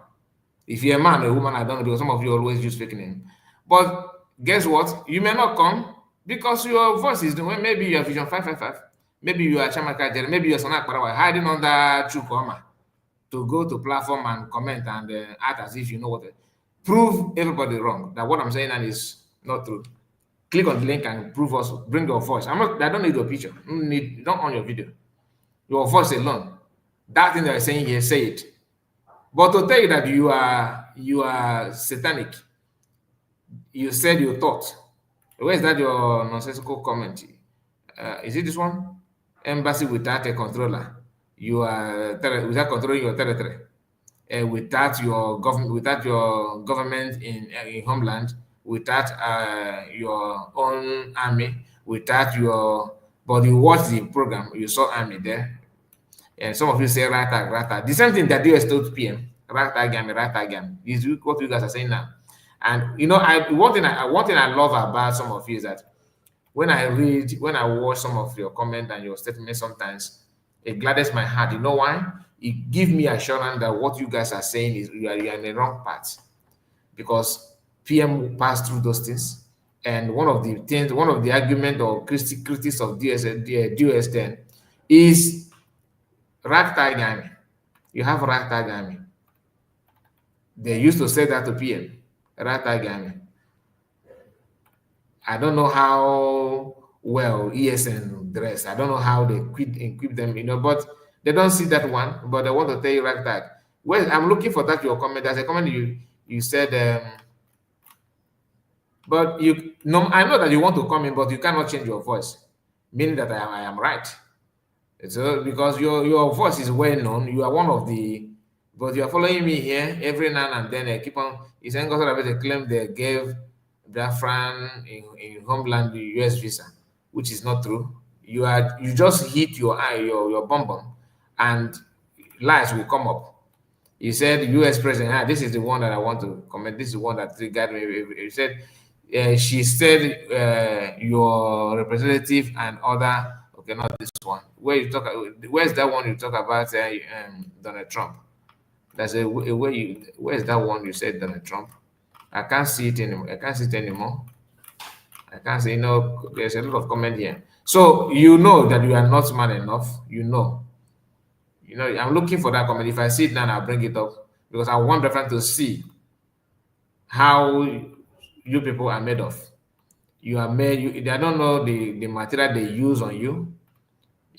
If you're a man or a woman, I don't know, because some of you always use fake name. But guess what? You may not come because your voice is doing, maybe you are Vision 555, maybe you are Chamaka Jerry, maybe you're Sanak Parawa, hiding under Chukoma to go to platform and comment and act as if you know what. Prove everybody wrong that what I'm saying is not true. Click on the link and prove us, bring your voice. I don't need your picture. Don't on your video. Your voice alone. That thing that I'm saying here, say it. But to tell you that you are satanic, you said you thought. Where is that your nonsensical comment? Is it this one? Embassy without a controller. You are without controlling your territory. Without your government in homeland, without your own army, without your. But you watch the program, you saw army there. And some of you say rata, rata. The same thing that US told PM, rata gam. Is what you guys are saying now. And one thing I love about some of you is that when I watch some of your comment and your statements, sometimes it gladdens my heart. You know why? It gives me assurance that what you guys are saying is you are in the wrong path, because PM passed through those things. And one of the argument or critics of DOS then is ragtag army. You have ragtag army. They used to say that to PM, ragtag army. I don't know how well ESN dress. I don't know how they equip them, but they don't see that one. But they want to tell you ragtag. Well, I'm looking for that your comment. There's a comment you said, but I know that you want to come in, but you cannot change your voice, meaning that I am right. So because your voice is well known, you are one of the, but you are following me here every now and then. I keep on. It's a claim they gave Biafran in homeland the US visa, which is not true. You just hit your eye, your bum, and lies will come up. You said US president, this is the one that I want to comment. This is the one that triggered me. You said She said your representative and other. Okay, not this one. Where's that one you talk about? Donald Trump. There's a where you. Where's that one you said Donald Trump? I can't see it anymore. I can't see it anymore. I can't say no. There's a lot of comment here. So you know that you are not man enough. You know. You know. I'm looking for that comment. If I see it now, I'll bring it up because I want everyone to see how you people are made of. You are made. They don't know the material they use on you.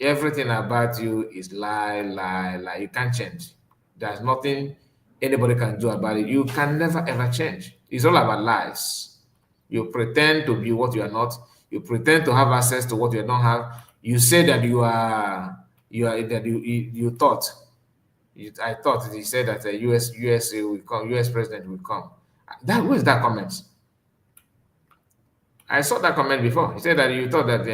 Everything about you is lie, lie, lie. You can't change. There's nothing anybody can do about it. You can never ever change. It's all about lies. You pretend to be what you are not. You pretend to have access to what you don't have. You say that you thought. I thought he said that USA will come, US president will come. Where's that comment? I saw that comment before. He said that you thought that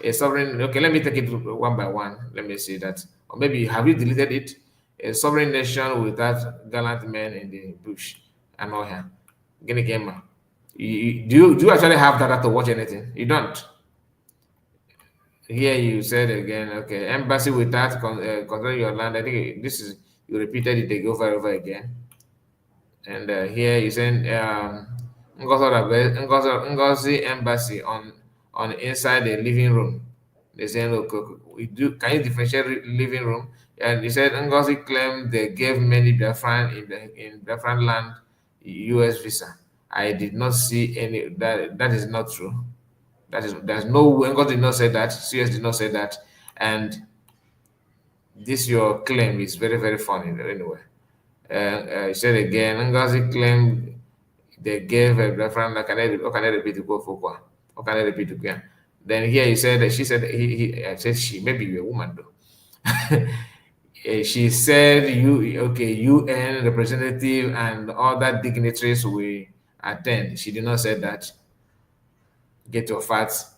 a sovereign. Okay, let me take it one by one. Let me see that. Or maybe have you deleted it? A sovereign nation without gallant men in the bush. I know here. Guinea gamer. Do you actually have data to watch anything? You don't. Here you said again. Okay, embassy without controlling your land. I think this is you repeated it over and over again. And here you said Ngozi embassy on inside the living room. They say, look, we do. Can you differentiate living room? And he said Ngozi claimed they gave many Biafran in Biafran land U.S. visa. I did not see any. That is not true. There's no way. Ngozi did not say that. CS did not say that. And this your claim is very very funny anyway. He said again, Ngozi claimed they gave a reference. Can I repeat it? Go for can I repeat it again? Then here he said that she said I said she, maybe you're a woman though. She said UN representative and other dignitaries will attend. She did not say that. Get your facts.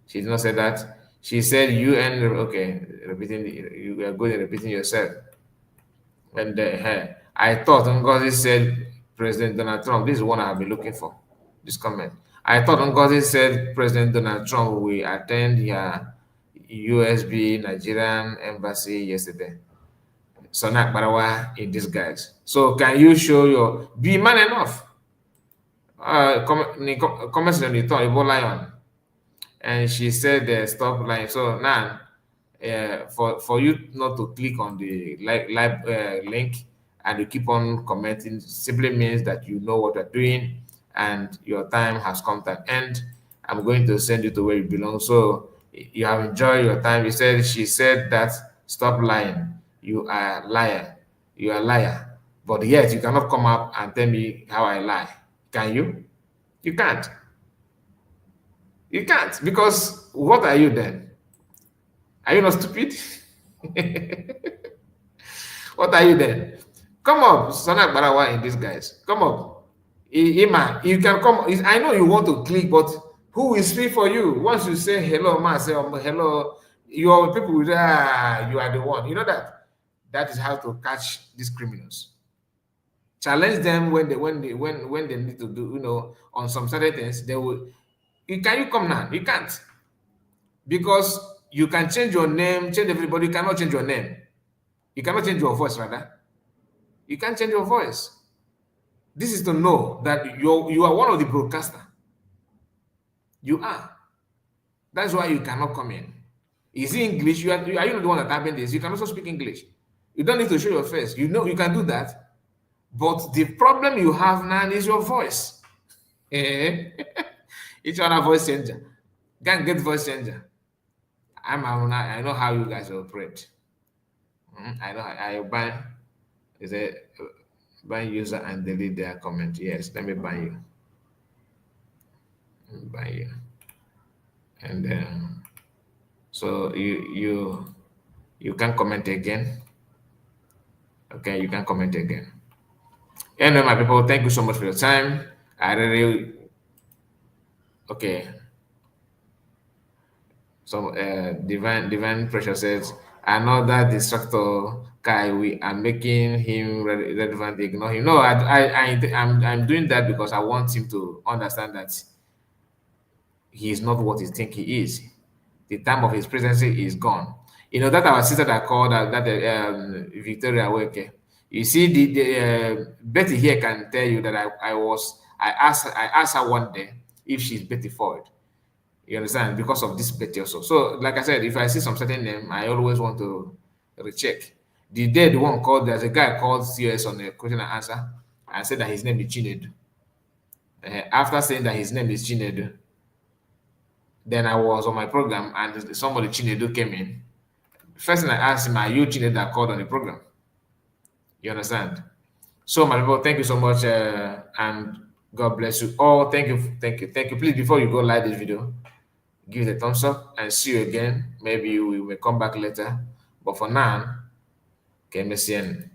She did not say that. She said UN. Okay, repeating. You are good at repeating yourself. And I thought Ngozi said President Donald Trump. This is one I've been looking for. This comment. I thought Ngozi said President Donald Trump will attend your USB Nigerian embassy yesterday. Sonak Barawa in disguise. So can you show your be man enough? Comments on the top, lion. And she said stop lying. So now for you not to click on the live link and you keep on commenting simply means that you know what you're doing and your time has come to an end. I'm going to send you to where you belong. So you have enjoyed your time. She said that stop lying. You are a liar. You are a liar. But yet you cannot come up and tell me how I lie. Can you? You can't. You can't, because what are you then? Are you not stupid? What are you then? Come up, Sonak Barawa in this guys. Come up. Ima, you can come. I know you want to click, but who will speak for you? Once you say hello, ma, say hello, your people will you are the one. You know that? That is how to catch these criminals. Challenge them when they need to do, on some certain things, they will. Can you come now? You can't. Because you can change your name, change everybody. You cannot change your name. You cannot change your voice, rather. You can't change your voice. This is to know that you are one of the broadcaster. You are. That's why you cannot come in. Is it English? Are you not the one that happened this? You can also speak English. You don't need to show your face. You know you can do that. But the problem you have now is your voice. Each other voice changer. Can't get voice changer. I know how you guys operate. I know I ban is a ban user and delete their comment. Yes, let me ban you. Ban you. And then so you can comment again. Okay, you can comment again. Anyway, my people, thank you so much for your time. I really okay. So divine pressure says another distractor Kai, we are making him relevant, ignore him. No, I'm doing that because I want him to understand that he is not what he think he is. The time of his presidency is gone. You know that our sister that called Victoria Nweke. You see, Betty here can tell you that I asked her one day if she's Betty Ford. You understand? Because of this Betty also. So, like I said, if I see some certain name, I always want to recheck. The day the one called, there's a guy called CS on the question and answer and said that his name is Chinedu. After saying that his name is Chinedu, then I was on my program and somebody Chinedu came in. First thing I asked him, are you Chinedu that called on the program? You understand? So, my people, thank you so much, and God bless you all. Thank you, thank you, thank you. Please, before you go like this video, give it a thumbs up and see you again. Maybe we may come back later. But for now, KMSN.